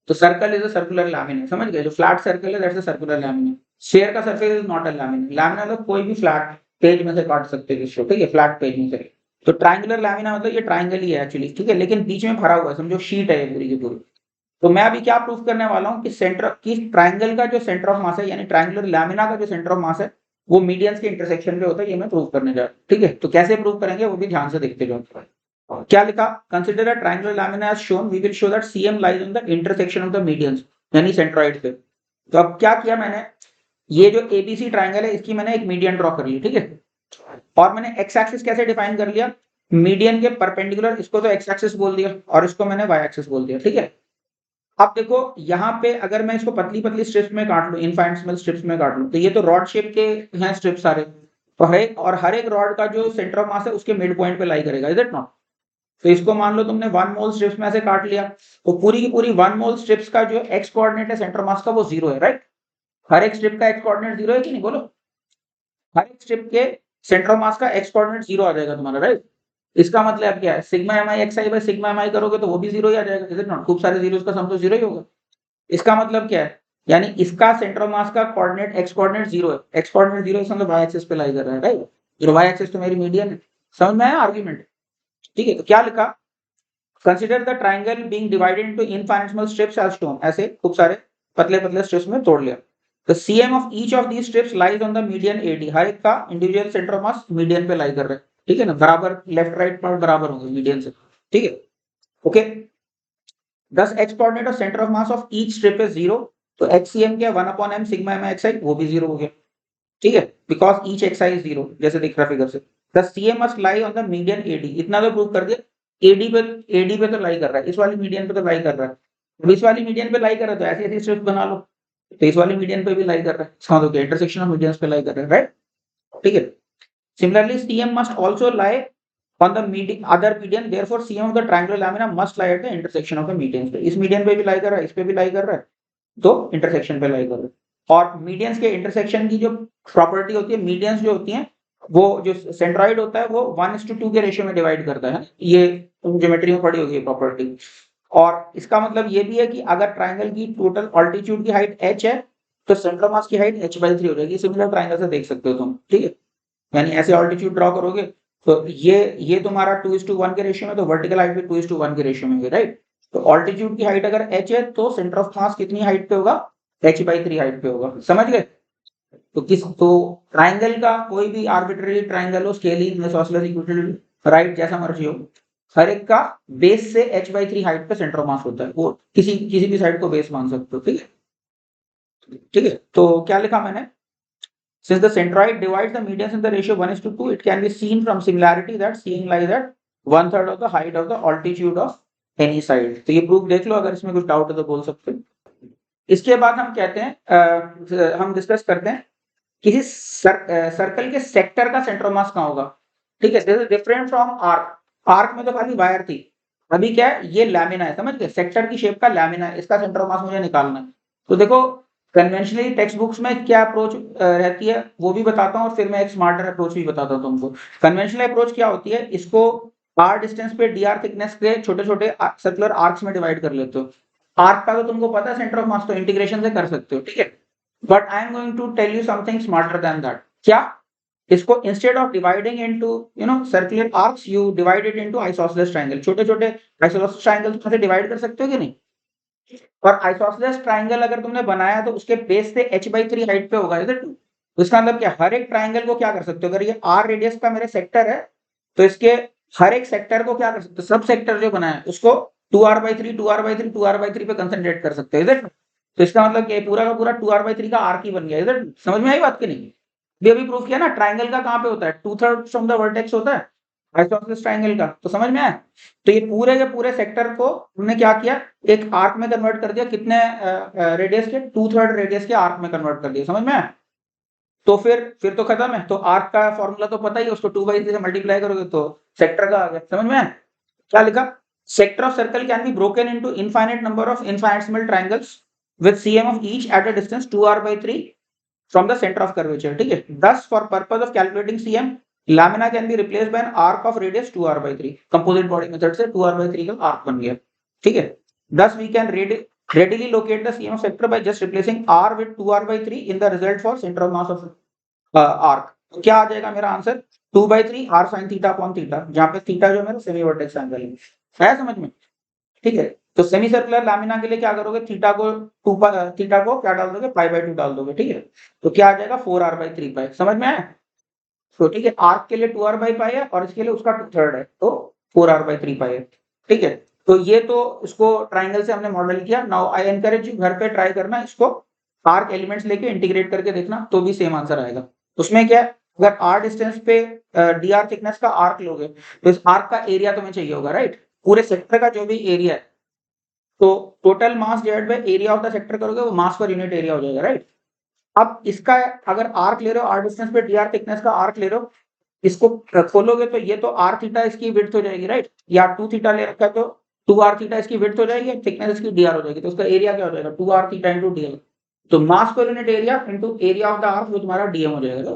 तो circle is a circular lamina, समझ गए, जो फ्लैट सर्कल है that's a circular lamina. Sphere का surface is not a lamina. Lamina मतलब कोई भी फ्लैट पेज में से काट सकते हैं इसको, ठीक है, फ्लैट पेज में से। तो ट्रायंगुलर लैमिना मतलब ये ट्रायंगल ही है एक्चुअली, ठीक है, लेकिन बीच में भरा हुआ है, समझो शीट है ये पूरी की पूरी। तो मैं अभी क्या प्रूफ करने वाला हूँ कि सेंटर की ट्रायंगल का जो सेंटर ऑफ मास है, यानी ट्रायंगुलर लैमिना का जो सेंटर ऑफ मास है, वो मीडियंस के इंटरसेक्शन पे होता है। ये मैं प्रूव करने जा रहा हूँ, ठीक है। तो कैसे प्रूव करेंगे वो भी ध्यान से देखते जाओ। क्या लिखा, consider a triangular lamina as shown, we will show that CM lies on the intersection of the medians, यानी सेंट्रॉइड पे। तो अब क्या किया मैंने, ये जो ABC ट्रायंगल है इसकी मैंने एक मीडियन ड्रॉ कर ली, ठीक है। और मैंने एक्स एक्सिस कैसे डिफाइन कर लिया, मीडियन के परपेंडिकुलर, इसको तो एक्स एक्सिस बोल दिया और इसको मैंने वाई एक्सिस बोल दिया, ठीक है। अब देखो यहाँ पे अगर मैं इसको पतली पतली स्ट्रिप्स में काट लूं, इनफाइनिटेसिमल स्ट्रिप्स में काट लूं, तो ये तो रॉड शेप के हैं स्ट्रिप्स सारे, तो हर एक रॉड का जो सेंटर ऑफ मास है उसके मिड पॉइंट पे लाई करेगा, इज इट नॉट? तो इसको मान लो तुमने 1 मोल स्ट्रिप्स में से काट लिया, तो पूरी की पूरी 1 मोल स्ट्रिप्स का जो एक्स कोऑर्डिनेट है सेंटर मास का वो 0 है, राइट। हर एक स्ट्रिप का एक्स कोऑर्डिनेट 0 है कि नहीं, बोलो। हर एक स्ट्रिप के सेंटर ऑफ मास का एक्स कोऑर्डिनेट 0 आ जाएगा तुम्हारा, राइट। इसका मतलब क्या है, sigma M I X I by sigma M I करोगे तो वो भी 0 ही आ जाएगा, इज इट नॉट? खूब सारे जीरोस का सम तो 0 ही होगा। इसका मतलब क्या है, यानी इसका सेंटर ऑफ मास का कोऑर्डिनेट एक्स कोऑर्डिनेट 0 है, एक्स कोऑर्डिनेट 0 इसका मतलब वाई एक्सिस पे लाई कर रहा है, राइट। जो वाई एक्सिस तो मेरी मीडियन है, समझ में आया आर्गुमेंट? ठीक है, तो क्या लिखा, consider the triangle being divided into infinitesimal strips as shown, ऐसे खूब सारे पतले पतले स्ट्रिप्स में तोड़ लिया। The CM of each of these strips lies on the median AD, हर एक का individual centre of mass median पे लाई कर रहा है, ठीक है ना, बराबर लेफ्ट राइट पार्ट बराबर होंगे मीडियन से, ठीक है, okay. Thus x coordinate of center of mass of each strip is 0, तो HCM क्या 1/m sigma m xi वो भी 0 हो गया, ठीक है, because each xi is 0 जैसे दिख रहा फिगर से। The CM must lie on the median AD, इतना तो प्रूव कर दिया। AD पे तो लाई कर रहा है, इस वाली मीडियन पे तो लाई कर रहा है, तो इस वाली मीडियन पे लाई कर रहा है, तो ऐसी ऐसी स्ट्रिप बना लो, तो इस वाली मीडियन पे भी लाई कर रहा है, समझ लो इंटरसेक्शन ऑफ मीडियंस पे लाई कर रहा है, राइट, ठीक है। Similarly, CM must also lie on the other median, therefore CM of the triangular lamina must lie at the intersection of the medians पे, इस मीडियन पे भी लाई कर रहा है, इस पे भी लाई कर रहा है, तो इंटरसेक्शन पे लाई कर रहा है। और मीडियंस के इंटरसेक्शन की जो प्रॉपर्टी होती है, मीडियंस जो होती हैं वो जो सेंट्रॉइड होता है वो 1:2 के रेशियो में डिवाइड करता है, ये ज्योमेट्री में पड़ी होगी प्रॉपर्टी। और इसका मतलब ये भी है कि अगर ट्राइंगल की टोटल ऑल्टीट्यूड की हाइट h है तो सेंटर मास की हाइट h/3 हो जाएगी, सिमिलर ट्राइंगल से देख सकते हो तुम, ठीक है। यानी ऐसे ऑल्टीट्यूड ड्रॉ करोगे तो ये तुम्हारा 2:1 के रेशियो में, तो वर्टिकल हाइट भी 2:1 के रेशियो में होगी, राइट। तो ऑल्टीट्यूड की हाइट अगर h है तो सेंटर ऑफ मास कितनी हाइट पे होगा, h/3 हाइट पे होगा, समझ गए। तो ट्राइंगल का कोई भी आर्बिट्ररी ट्राइंगल हो, स्केलिंग आइसोसेलेस इक्विटोरियल राइट जैसा मर्जी हो, हर एक का बेस से h/3 हाइट पे सेंटर ऑफ मास होता है, वो किसी भी साइड को बेस मान सकते हो, ठीक है। ठीक है, तो क्या लिखा मैंने, since the centroid divides the medians in the ratio 1:2, it can be seen from similarity that seeing lies at 1/3 of the height of the altitude of any side। तो ये प्रूफ देख लो, अगर इसमें कुछ डाउट है तो बोल सकते हैं। इसके बाद हम कहते हैं हम डिस्कस करते हैं किसी सर्कल के सेक्टर का सेंटर ऑफ मास कहाँ होगा। ठीक है, this is different from arc. Arc में तो खाली वायर थी, अभी क्या है, ये लैमिना है, समझ गए, सेक्टर की शेप का लैमिना है, इसका सेंटर ऑफ मास मुझे निकालना है। तो देखो कन्वेंशनली टेक्स्ट बुक्स में क्या अप्रोच रहती है वो भी बताता हूँ, और फिर मैं एक स्मार्टर अप्रोच भी बताता हूँ तुमको। कन्वेंशनल अप्रोच क्या होती है, इसको आर डिस्टेंस पे डी आर थिकनेस के छोटे छोटे सर्कुलर आर्क्स में डिवाइड कर लेते हो। आर्क का तो तुमको पता है सेंटर ऑफ मास, तो इंटीग्रेशन से कर सकते हो, ठीक है। But I am going to tell you something smarter than that. क्या, इसको instead of dividing into circular arcs, you divide it into isosceles triangle. छोटे छोटे आइसोसेलेस ट्रायंगल से डिवाइड कर सकते हो कि नहीं। और आइसोसेलेस ट्रायंगल अगर तुमने बनाया तो उसके बेस से h/3 हाइट पे होगा, इज इट। तो इसका मतलब क्या, हर एक ट्रायंगल को क्या कर सकते हो, अगर ये r रेडियस का मेरा सेक्टर है तो इसके हर एक सेक्टर को क्या कर सकते हो, सब सेक्टर जो बनाया है उसको 2r/3 2r/3 2r/3 पे कंसंट्रेट कर सकते हो, इज इट। तो इसका मतलब क्या, पूरा का पूरा 2r/3 का आर्क ही बन गया, इज इट। समझ में आई बात की नहीं। अभी प्रूफ किया ना, ट्रायंगल का कहाँ पे होता है, 2/3 फ्रॉम द वर्टेक्स होता है आइसोसेलेस ट्रायंगल का, तो समझ में आया। तो ये पूरे के पूरे सेक्टर को हमने क्या किया, एक आर्क में कन्वर्ट कर दिया, कितने रेडियस के, 2/3 रेडियस के आर्क में कन्वर्ट कर दिया, समझ में आया। तो फिर तो खत्म है, तो आर्क का फॉर्मूला तो पता ही है, उसको 2/3 से मल्टीप्लाई करोगे तो सेक्टर का आ गया, समझ में आया। क्या लिखा, sector of circle can be broken into infinite number of infinitesimal triangles with CM of each eight a distance 2r/3 from the center of curvature, ठीक है। Thus for purpose of calculating CM, lamina can be replaced by an arc of radius 2r/3। composite body method से 2r/3 का arc बन गया, ठीक है। Thus we can readily locate the CM of sector by just replacing r with 2r/3 in the result for center of mass of arc। तो क्या आ जाएगा मेरा answer, 2/3 r sin theta upon theta, जहां पे थीटा जो मेरा सेमी वर्टेक्स एंगल है समझ में, ठीक है। तो सेमी सर्कुलर लैमिना के लिए क्या करोगे, थीटा को क्या डाल दोगे, π/2 डाल दोगे, ठीक है। तो क्या आ जाएगा 4r/3 पाई, समझ में आया। तो ठीक है, आर्क के लिए 2r/पाई है और इसके लिए उसका 2/3 है, तो 4r/3 पाई है, ठीक है। तो ये तो इसको ट्राइंगल से हमने मॉडल किया। नाउ आई एनकरेज यू घर पे ट्राई करना इसको, आर्क एलिमेंट्स लेके इंटीग्रेट करके देखना, तो भी सेम आंसर आएगा। उसमें क्या है, अगर आर डिस्टेंस पे डी आर थिकनेस का आर्क लोगे तो इस आर्क का एरिया तुम्हें चाहिए होगा, राइट। पूरे सेक्टर का जो भी एरिया है, तो total mass divide by area of the sector करोगे, वो मास पर यूनिट एरिया हो जाएगा, राइट। अब इसका अगर आर्क ले रहे हो, आर डिस्टेंस पे डी आर थिकनेस का आर्क ले रहे हो, इसको खोलोगे तो ये तो आर थीटा इसकी विड्थ हो जाएगी, राइट। या 2 थीटा ले रखा है तो 2r थीटा इसकी विड्थ हो जाएगी, थिकनेस इसकी डी आर हो जाएगी, तो उसका एरिया क्या हो जाएगा, 2r theta into D R. तो मास पर unit area into area of the arc, वो तुम्हारा डीएम हो जाएगा।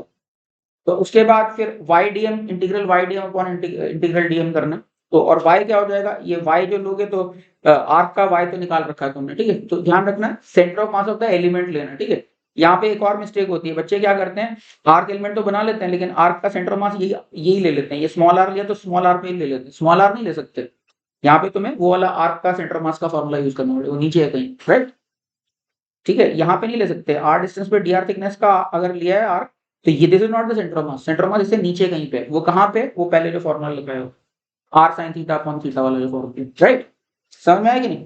तो उसके बाद फिर Y DM, integral Y DM upon integral DM करना। तो और y क्या हो जाएगा, ये y जो लोगे तो आर्क का y तो निकाल रखा है तुमने, ठीक है। तो ध्यान रखना centre of mass of the element लेना, ठीक है। यहाँ पे एक और मिस्टेक होती है, बच्चे क्या करते हैं, आर्क एलिमेंट तो बना लेते हैं लेकिन आर्क का सेंटर ऑफ मास यही ले लेते हैं, ये स्मॉल आर लिया तो स्मॉल आर पे ही ले लेते हैं, स्मॉल आर नहीं ले सकते। यहाँ पे तुम्हें वो वाला आर्क का सेंटर ऑफ मास का फॉर्मूला यूज करना पड़ेगा, वो नीचे है कहीं, राइट, ठीक है। यहाँ पे नहीं ले सकते, आर डिस्टेंस पे डी आर थिकनेस का अगर लिया है आर्क, तो ये this is not the centre of mass, centre of मास इससे नीचे कहीं पे, वो कहाँ पे, वो पहले जो फॉर्मूला लिखा है r sine theta upon theta वाला जो फॉर्मूला, राइट। समझ में आया कि नहीं।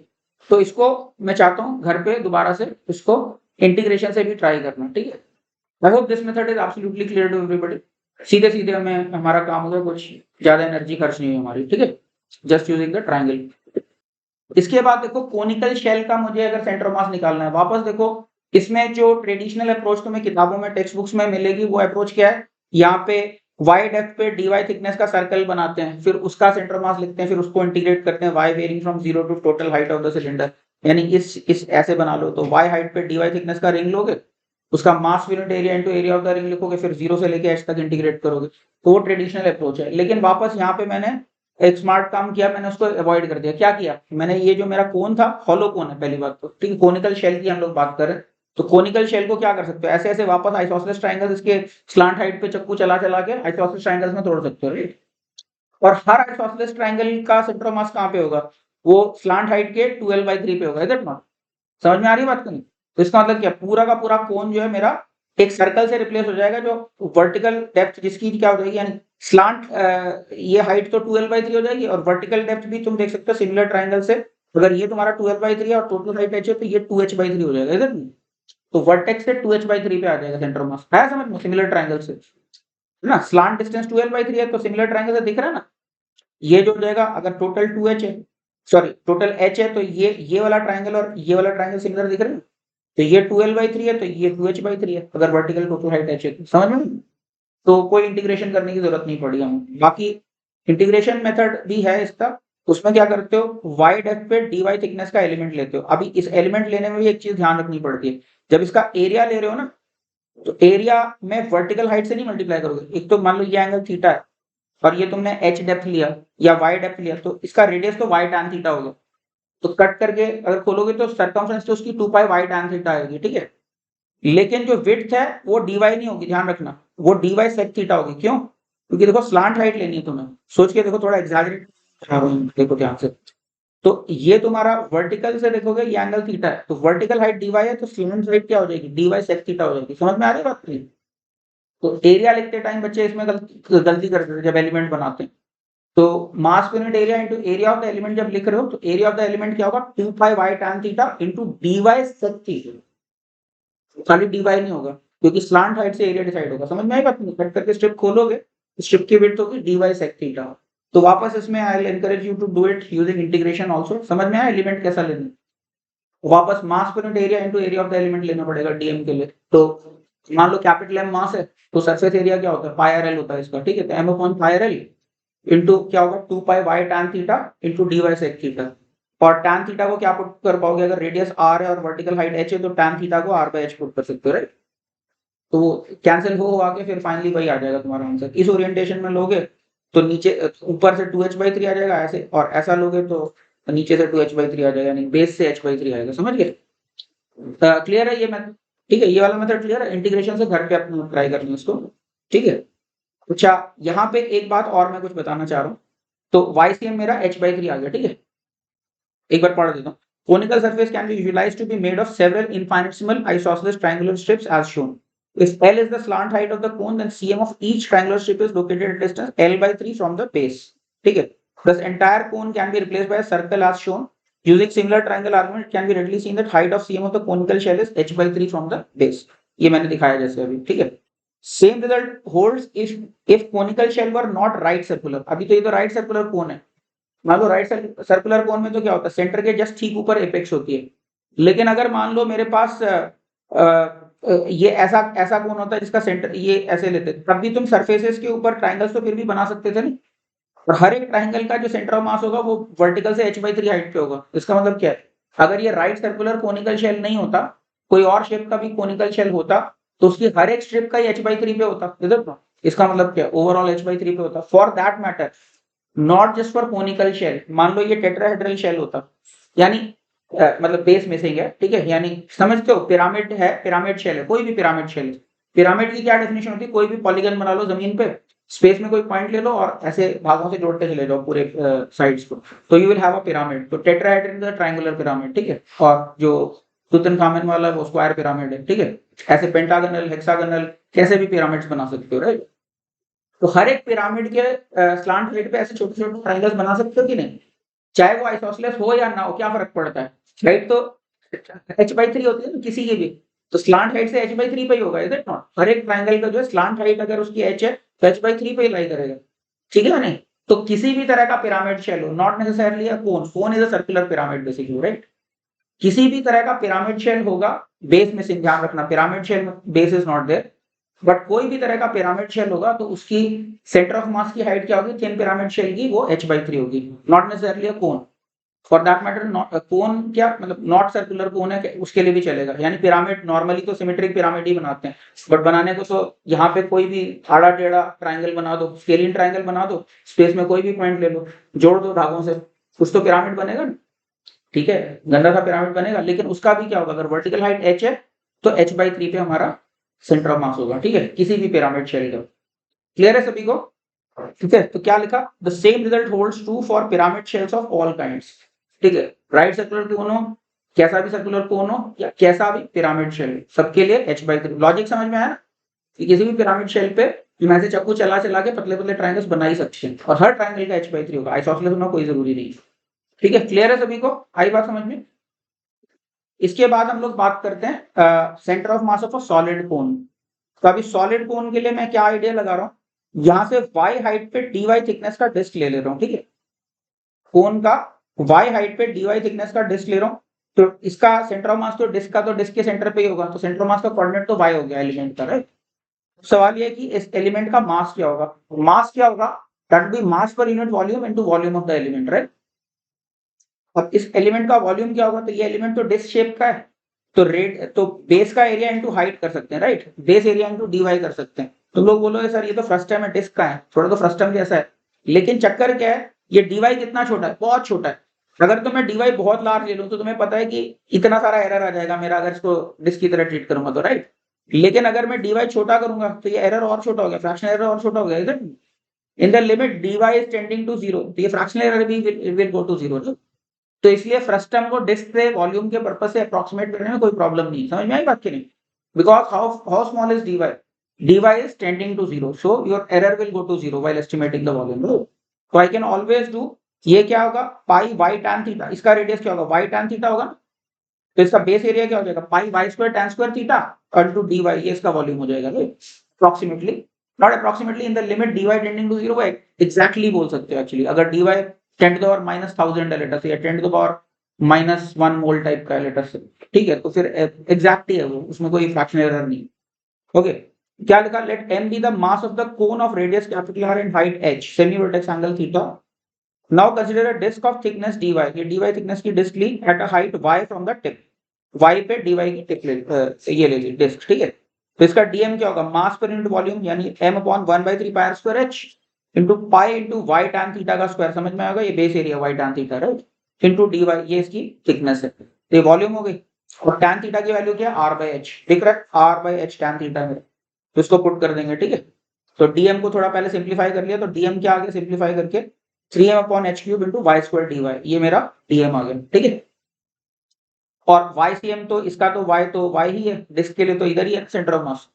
तो इसको मैं चाहता हूँ घर पे दोबारा से इसको इंटीग्रेशन से भी ट्राई करना, ठीक है। I hope this method is absolutely clear to everybody. सीधे सीधे हमें हमारा काम होगा, कुछ ज्यादा एनर्जी खर्च नहीं है हमारी, ठीक है, जस्ट यूजिंग द ट्राइंगल। इसके बाद देखो कोनिकल शेल का मुझे अगर सेंटर ऑफ मास निकालना है, वापस देखो इसमें जो ट्रेडिशनल अप्रोच तुम्हें किताबों में टेक्स्ट बुक्स में मिलेगी, वो अप्रोच क्या है, यहाँ पे y डेप्थ पे dy थिकनेस का सर्कल बनाते हैं, फिर उसका सेंटर ऑफ मास लिखते हैं, फिर उसको इंटीग्रेट करते हैं y varying from 0 to total height of the cylinder. यानी इस ऐसे बना लो, तो y हाइट पे dy थिकनेस का रिंग लोगे, उसका mass unit area into area of the ring लिखोगे, फिर 0 से लेके h तक इंटीग्रेट करोगे, तो वो ट्रेडिशनल अप्रोच है। लेकिन वापस यहाँ पे मैंने एक स्मार्ट काम किया, मैंने उसको अवॉइड कर दिया। क्या किया मैंने, ये जो मेरा कोन था, हॉलो कोन है पहली बात तो, ठीक है, कोनिकल शेल की हम लोग बात कर रहे हैं, तो कोनिकल शेल को क्या कर सकते हो, ऐसे ऐसे वापस आइसोसेलेस ट्रायंगल्स इसके स्लांट हाइट पे चक्कू चला चला के आइसोसेलेस ट्रायंगल्स में तोड़ सकते हो, राइट। और हर आइसोसेलेस ट्रायंगल का सेंटर ऑफ मास कहाँ पे होगा, वो स्लांट हाइट के 12/3 पे होगा, इज इट नॉट। समझ में आ रही है बात नहीं। तो इसका मतलब क्या, पूरा का पूरा कोन जो है मेरा एक सर्कल से रिप्लेस हो जाएगा, जो वर्टिकल डेप्थ जिसकी क्या हो जाएगी, यानी स्लांट ये हाइट तो 12/3 हो जाएगी, और वर्टिकल डेप्थ भी तुम देख सकते हो सिमिलर ट्राइंगल से, अगर ये तुम्हारा 12/3 है और टोटल हाइट h है तो ये 2h/3 हो जाएगा, इधर तो वर्टेक्स से 2h/3 पे आ जाएगा सेंटर ऑफ मास। है समझ में? सिमिलर ट्रायंगल से है ना, स्लांट डिस्टेंस 2l/3 है तो सिमिलर ट्रायंगल से दिख रहा है ना। ये जो हो जाएगा, अगर टोटल 2h है, सॉरी टोटल h है, तो ये वाला ट्रायंगल और ये वाला ट्रायंगल सिमिलर दिख रहे हैं, तो ये 2l/3 है तो ये 2h/3 है, अगर वर्टिकल टोटल हाइट h है तो। समझ में? तो कोई इंटीग्रेशन करने की जरूरत नहीं पड़ी हमें। बाकी इंटीग्रेशन मेथड भी है इसका, उसमें क्या करते हो, वाई डेप्थ पे dy थिकनेस का एलिमेंट लेते हो। अभी इस एलिमेंट लेने में भी एक चीज ध्यान रखनी पड़ती है, जब इसका एरिया ले रहे हो ना, तो एरिया में वर्टिकल हाइट से नहीं मल्टीप्लाई करोगे। एक तो मान लो ये एंगल थीटा है और ये तुमने h डेप्थ लिया या y डेप्थ लिया, तो इसका रेडियस तो y tan थीटा होगा, तो कट करके अगर खोलोगे तो सरकमफ्रेंस तो उसकी 2 पाई y tan थीटा आएगी, ठीक है। लेकिन जो विड्थ है वो dy नहीं होगी, ध्यान रखना, वो dy sec थीटा होगी। क्यों? क्योंकि देखो स्लांट हाइट लेनी है तुम्हें, सोच के देखो, थोड़ा एग्जैजरेट देखो ध्यान से। तो ये तुम्हारा वर्टिकल से देखोगे ये एंगल थीटा है, तो वर्टिकल हाइट dy है, तो स्लांट हाइट क्या हो जाएगी, dy sec थीटा हो जाएगी। समझ में आ रही बात नहीं? तो एरिया लिखते टाइम बच्चे इसमें गलती करते थे जब एलिमेंट बनाते हैं। तो मास unit area into area of the element जब लिख रहे हो, तो एरिया ऑफ द एलिमेंट क्या होगा, 2 pi y tan theta into dy sec theta. खाली dy नहीं होगा, क्योंकि स्लांट हाइट से एरिया डिसाइड होगा। समझ में आई बात? कट करके स्ट्रिप खोलोगे, स्ट्रिप की विड्थ होगी dy sec थीटा। तो वापस इसमें I will encourage you to do it using integration also. समझ में आया एलिमेंट कैसा लेना? वापस मास पर unit area into area of the element लेना पड़ेगा डीएम के लिए। तो मान लो कैपिटल एम मास है, तो सरफेस एरिया क्या होता है, पाई आर एल होता है इसका, ठीक है। तो m upon pi r l into क्या होगा, 2 pi y tan theta into dy sec theta. और tan थीटा को क्या पुट कर पाओगे, अगर रेडियस r है और वर्टिकल हाइट h है, तो tan थीटा को r/h पुट कर सकते हो, राइट। तो कैंसिल हो आके फिर फाइनली वही आ जाएगा तुम्हारा आंसर। इस ओरिएंटेशन में लोगे तो नीचे ऊपर से 2h/3 आ जाएगा ऐसे, और ऐसा लोगे तो नीचे से 2h/3 आ जाएगा, यानी बेस से h/3 आएगा। समझ गए? क्लियर है ये मेथड? ठीक है, ये वाला मेथड क्लियर है। इंटीग्रेशन से घर पे अपने ट्राई करना इसको, ठीक है। अच्छा, यहाँ पे एक बात और मैं कुछ बताना चाह रहा हूँ। तो YCM मेरा h/3 आ गया, ठीक है। एक बार पढ़ देता हूँ। Conical surface can be visualized to be made of several infinitesimal isosceles triangular strips as shown. If L is the slant height of the cone, then CM of each triangular strip is located at a distance L/3 from the base. ठीक है। Thus entire cone can be replaced by a circle as shown. Using similar triangle argument, it can be readily seen that height of CM of the conical shell is h/3 from the base. ये मैंने दिखाया जैसे अभी, ठीक है। Same result holds if conical shell were not right circular. अभी तो ये तो right circular cone है। मान लो राइट सर्कुलर कोन में तो क्या होता है, सेंटर के जस्ट ठीक ऊपर एपेक्स होती है। लेकिन अगर मान लो मेरे पास ये ऐसा ऐसा कोन होता है जिसका सेंटर ये ऐसे लेते, तब भी तुम सरफेसेस के ऊपर ट्राइंगल्स तो फिर भी बना सकते थे नहीं। और हर एक ट्राइंगल का जो सेंटर ऑफ मास होगा वो वर्टिकल से h/3 हाइट पे होगा। इसका मतलब क्या है, अगर ये राइट सर्कुलर कोनिकल शेल नहीं होता, कोई और शेप का भी कोनिकल शेल होता, तो उसकी हर एक स्ट्रिप का ही h/3 पे होता। इधर इसका मतलब क्या, ओवरऑल h/3 पे होता। For that matter, not just for conical shell, मान लो ये टेट्राहेड्रल शेल होता, यानी मतलब बेस मिसिंग है, ठीक है। यानी समझते हो, पिरामिड है, पिरामिड शेल है, कोई भी पिरामिड शेल। पिरामिड की क्या डेफिनेशन होती है, कोई भी पॉलीगन बना लो जमीन पे, स्पेस में कोई पॉइंट ले लो और ऐसे भागों से जोड़ते चले जाओ पूरे साइड्स को, तो you will have a pyramid. तो tetrahedral is a triangular pyramid, ठीक है। और जो तुतनखामन वाला वो स्क्वायर पिरामिड है, ठीक है। ऐसे पेंटागनल, हेक्सागनल, कैसे भी पिरामिड्स बना सकते हो, राइट। तो हर एक पिरामिड के स्लांट प्लेट पे ऐसे छोटे छोटे ट्रायंगल्स बना सकते हो कि नहीं, चाहे वो आइसोसेलेस हो या ना हो, क्या फर्क पड़ता है। हाइट तो h/3 होती है ना किसी की भी, तो स्लांट हाइट से h/3 पे ही होगा, इज इट नॉट। हर एक ट्रायंगल का जो है स्लांट हाइट अगर उसकी h है तो h/3 पे ही लाई करेगा, ठीक है ना। नहीं तो किसी भी तरह का पिरामिड शेल हो, not necessarily a cone, cone is a circular pyramid basically, right. किसी भी तरह का पिरामिड शेल होगा, बेस मिसिंग, ध्यान रखना, पिरामिड शेल में base is not there, but कोई भी तरह का पिरामिड शेल होगा तो उसकी सेंटर ऑफ मास की हाइट क्या होगी, थिन पिरामिड शेल की, वो h/3 होगी, not necessarily a cone. For that matter not cone क्या मतलब, नॉट सर्कुलर कोन है उसके लिए भी चलेगा। यानी पिरामिड नॉर्मली तो सिमेट्रिक पिरामिड ही बनाते हैं, बट बनाने को तो यहाँ पे कोई भी आड़ा टेढ़ा ट्राइंगल बना दो, स्केलिन ट्राइंगल बना दो, स्पेस में कोई भी पॉइंट ले लो, जोड़ दो धागों से, कुछ तो पिरामिड बनेगा ना, ठीक है। गंदा सा पिरामिड बनेगा, लेकिन उसका भी क्या होगा, अगर वर्टिकल हाइट h है तो h/3 पे हमारा सेंटर ऑफ मास होगा, ठीक है, किसी भी पिरामिड शेल का। क्लियर है सभी को? ठीक है, तो क्या लिखा, the same result holds true for pyramid shells of all kinds, ठीक है। राइट सर्कुलर कोन हो, कैसा भी सर्कुलर कोन हो, या कैसा भी पिरामिड शेल, सबके लिए h/3। लॉजिक समझ में आया ना, कि किसी भी पिरामिड शेल पे तुम ऐसे चाकू चला चला के पतले पतले ट्रायंगल्स बना ही सकते हैं, और हर ट्रायंगल का h/3 होगा, आइसोसेलेस होना कोई जरूरी नहीं। ठीक है, क्लियर है सभी को, आई बात समझ में? इसके बाद हम लोग बात करते हैं centre of mass of a solid कोन। तो अभी सॉलिड कोन के लिए मैं क्या आइडिया लगा रहा हूँ, यहाँ से y हाइट पे dy थिकनेस का डिस्क ले रहा हूँ, ठीक है। कोन का y हाइट पे dy थिकनेस का डिस्क ले रहा हूँ, तो इसका सेंटर ऑफ मास तो डिस्क का तो डिस्क के सेंटर पे ही होगा, तो सेंटर ऑफ मास का कोऑर्डिनेट तो y हो गया एलिमेंट का, राइट। सवाल ये है कि इस एलिमेंट का मास क्या होगा। मास क्या होगा, दैट बी मास पर unit volume into volume of the element, right. अब इस एलिमेंट का वॉल्यूम क्या होगा, तो ये एलिमेंट तो डिस्क शेप का है, तो रेड तो बेस का एरिया इनटू हाइट कर सकते हैं, right. Base area into dy कर सकते हैं। तुम लोग बोलोगे सर ये तो फ्रस्टम है, डिस्क का है, थोड़ा तो फ्रस्टम जैसा है, लेकिन चक्कर क्या है, ये dy कितना छोटा है, बहुत छोटा है। अगर तो मैं dy बहुत लार्ज ले लूं तो तुम्हें पता है कि इतना सारा एरर आ जाएगा मेरा, अगर इसको डिस्क की तरह ट्रीट करूंगा तो, राइट। लेकिन अगर मैं dy छोटा करूंगा तो ये एरर और छोटा हो गया, फ्रैक्शनल एरर और छोटा हो गया, is it. In the limit dy is tending to zero, तो ये फ्रैक्शनल एरर भी विल गो टू जीरो। तो इसलिए फ्रस्टम को डिस्क से वॉल्यूम के पर्पस से अप्रोक्सीमेट करने में कोई प्रॉब्लम नहीं, समझ में आई बात की नहीं। Because how small is dy is tending to zero, so your error will go to zero while estimating the volume, so I can always do, ये क्या होगा, पाई y tan थीटा, इसका रेडियस क्या होगा, y tan थीटा होगा, तो इसका बेस एरिया क्या हो जाएगा, pi y square tan square theta into dy, ये इसका वॉल्यूम हो जाएगा, approximately, not approximately, in the limit dy tending to zero को एग्जैक्टली बोल सकते हो एक्चुअली। अगर dy 10 to the power minus 1000 है लेटर से, या 10 to the power minus 1 mole type का है लेटर से, ठीक है, तो फिर एग्जैक्ट ही है वो, उसमें कोई फ्रैक्शनल एरर नहीं। ओके, क्या लिखा, let m be the mass of the cone of radius capital R and height h, semi vertex angle theta. Now consider a disc of thickness dy, ये dy थिकनेस की disc lie at a height y from the tip, y पे dy की टिप ले, ये ले ली डिस्क, ठीक है। तो इसका dm क्या होगा, मास पर यूनिट वॉल्यूम, यानी m अपॉन 1/3 पाई r square h into pi into y tan theta का स्क्वायर, समझ में आएगा, ये base area y tan theta, right, into dy, ये इसकी थिकनेस है, तो ये वॉल्यूम हो गई। और tan थीटा की वैल्यू क्या है, r/h, दिख रहा है, r/h tan थीटा है, तो इसको पुट कर देंगे, ठीक है। तो dm को थोड़ा पहले सिंप्लीफाई कर लिया, तो dm क्या आ गया सिंप्लीफाई करके, 3m upon h cube into y square dy, ये मेरा dm आ गया, ठीक है। और YCM तो इसका तो y ही है, डिस्क के लिए तो इधर ही है सेंटर ऑफ मास,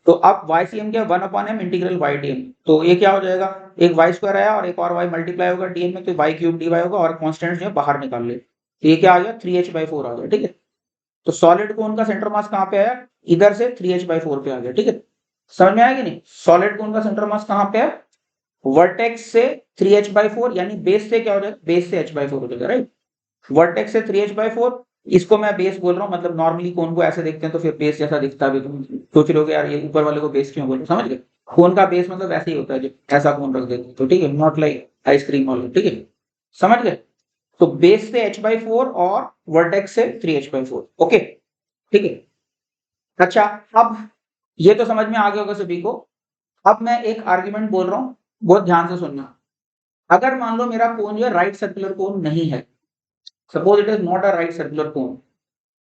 तो अब YCM क्या, 1 upon m integral y dm, तो ये क्या हो जाएगा, एक y स्क्वायर आया और एक और y मल्टीप्लाई होगा dm में, तो y क्यूब dy होगा, और कांस्टेंट जो है बाहर निकाल ले, तो ये क्या आ गया, 3h/4 आ गया, ठीक है। तो सॉलिड कोन का सेंटर मास कहाँ पे आया, इधर से 3h/4 पे आ गया, ठीक है। समझ में आया कि नहीं, सॉलिड कोन का सेंटर मास कहाँ पे है, वर्टेक्स से 3h/4, यानी बेस से क्या हो जाएगा, बेस से h/4 हो जाएगा, राइट। वर्टेक्स से 3h/4, इसको मैं बेस बोल रहा हूँ, मतलब नॉर्मली कोन को ऐसे देखते हैं तो फिर बेस जैसा दिखता भी, तुम सोच रहे हो यार ये ऊपर वाले को बेस क्यों बोल रहे हो, समझ गए। कोन का बेस मतलब ऐसे ही होता है, जब ऐसा कोन रख देते तो, ठीक है, नॉट लाइक आइसक्रीम वाला, ठीक है, समझ गए। तो बेस से h/4 और वर्टेक्स से 3h/4, ओके, ठीक है। अच्छा, अब ये तो समझ में आ गया होगा सभी को। अब मैं एक आर्ग्यूमेंट बोल रहा हूँ, बहुत ध्यान से सुनना। अगर मान लो मेरा कोन जो है राइट सर्कुलर कोन नहीं है, suppose it is not a right circular कोन,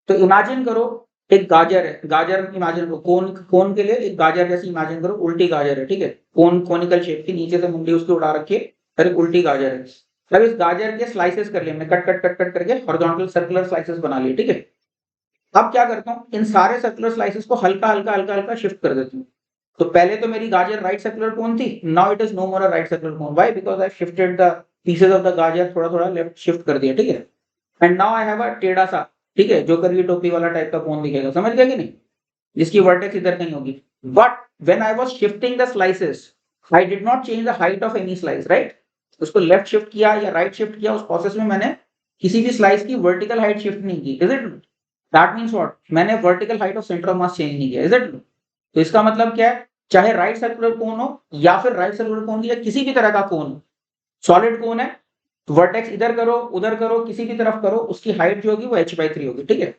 तो इमेजिन करो एक गाजर है, गाजर इमेजिन करो, कोन कोन के लिए एक गाजर जैसी इमेजिन करो, उल्टी गाजर है, ठीक है, कोन कोनिकल शेप की, नीचे से मुंडी उसकी उड़ा रखी है, और एक उल्टी गाजर है। अब इस गाजर के स्लाइसेस कर लिए, मैं कट कट कट कट करके हॉरिजॉन्टल सर्कुलर स्लाइसेस बना लिए, ठीक है। अब क्या करता हूँ, इन सारे सर्कुलर स्लाइसेस को हल्का हल्का हल्का हल्का शिफ्ट कर देता हूँ। तो पहले तो मेरी गाजर राइट सर्कुलर कोन थी, now it is no more a right circular cone, why, because I shifted the pieces of the गाजर, थोड़ा थोड़ा लेफ्ट शिफ्ट कर दिया, ठीक है। And now I have a टेढ़ा सा, ठीक है, जो करवी टोपी वाला टाइप का कोन दिखेगा, समझ गया कि नहीं, जिसकी वर्टेक्स इधर कहीं होगी। But when I was shifting the slices, I did not change the height of any slice, right. उसको लेफ्ट शिफ्ट किया या राइट शिफ्ट किया, उस प्रोसेस में मैंने किसी भी स्लाइस की वर्टिकल हाइट शिफ्ट नहीं की, is it. That means what, मैंने vertical height of centre of mass change नहीं किया, इज इट। तो इसका मतलब क्या है, चाहे राइट सर्कुलर कोन हो या फिर राइट सर्कुलर कोन या किसी भी तरह का कोन, सॉलिड कोन है, तो वर्टेक्स इधर करो उधर करो किसी भी तरफ करो, उसकी हाइट जो होगी वो h/3 होगी, ठीक है।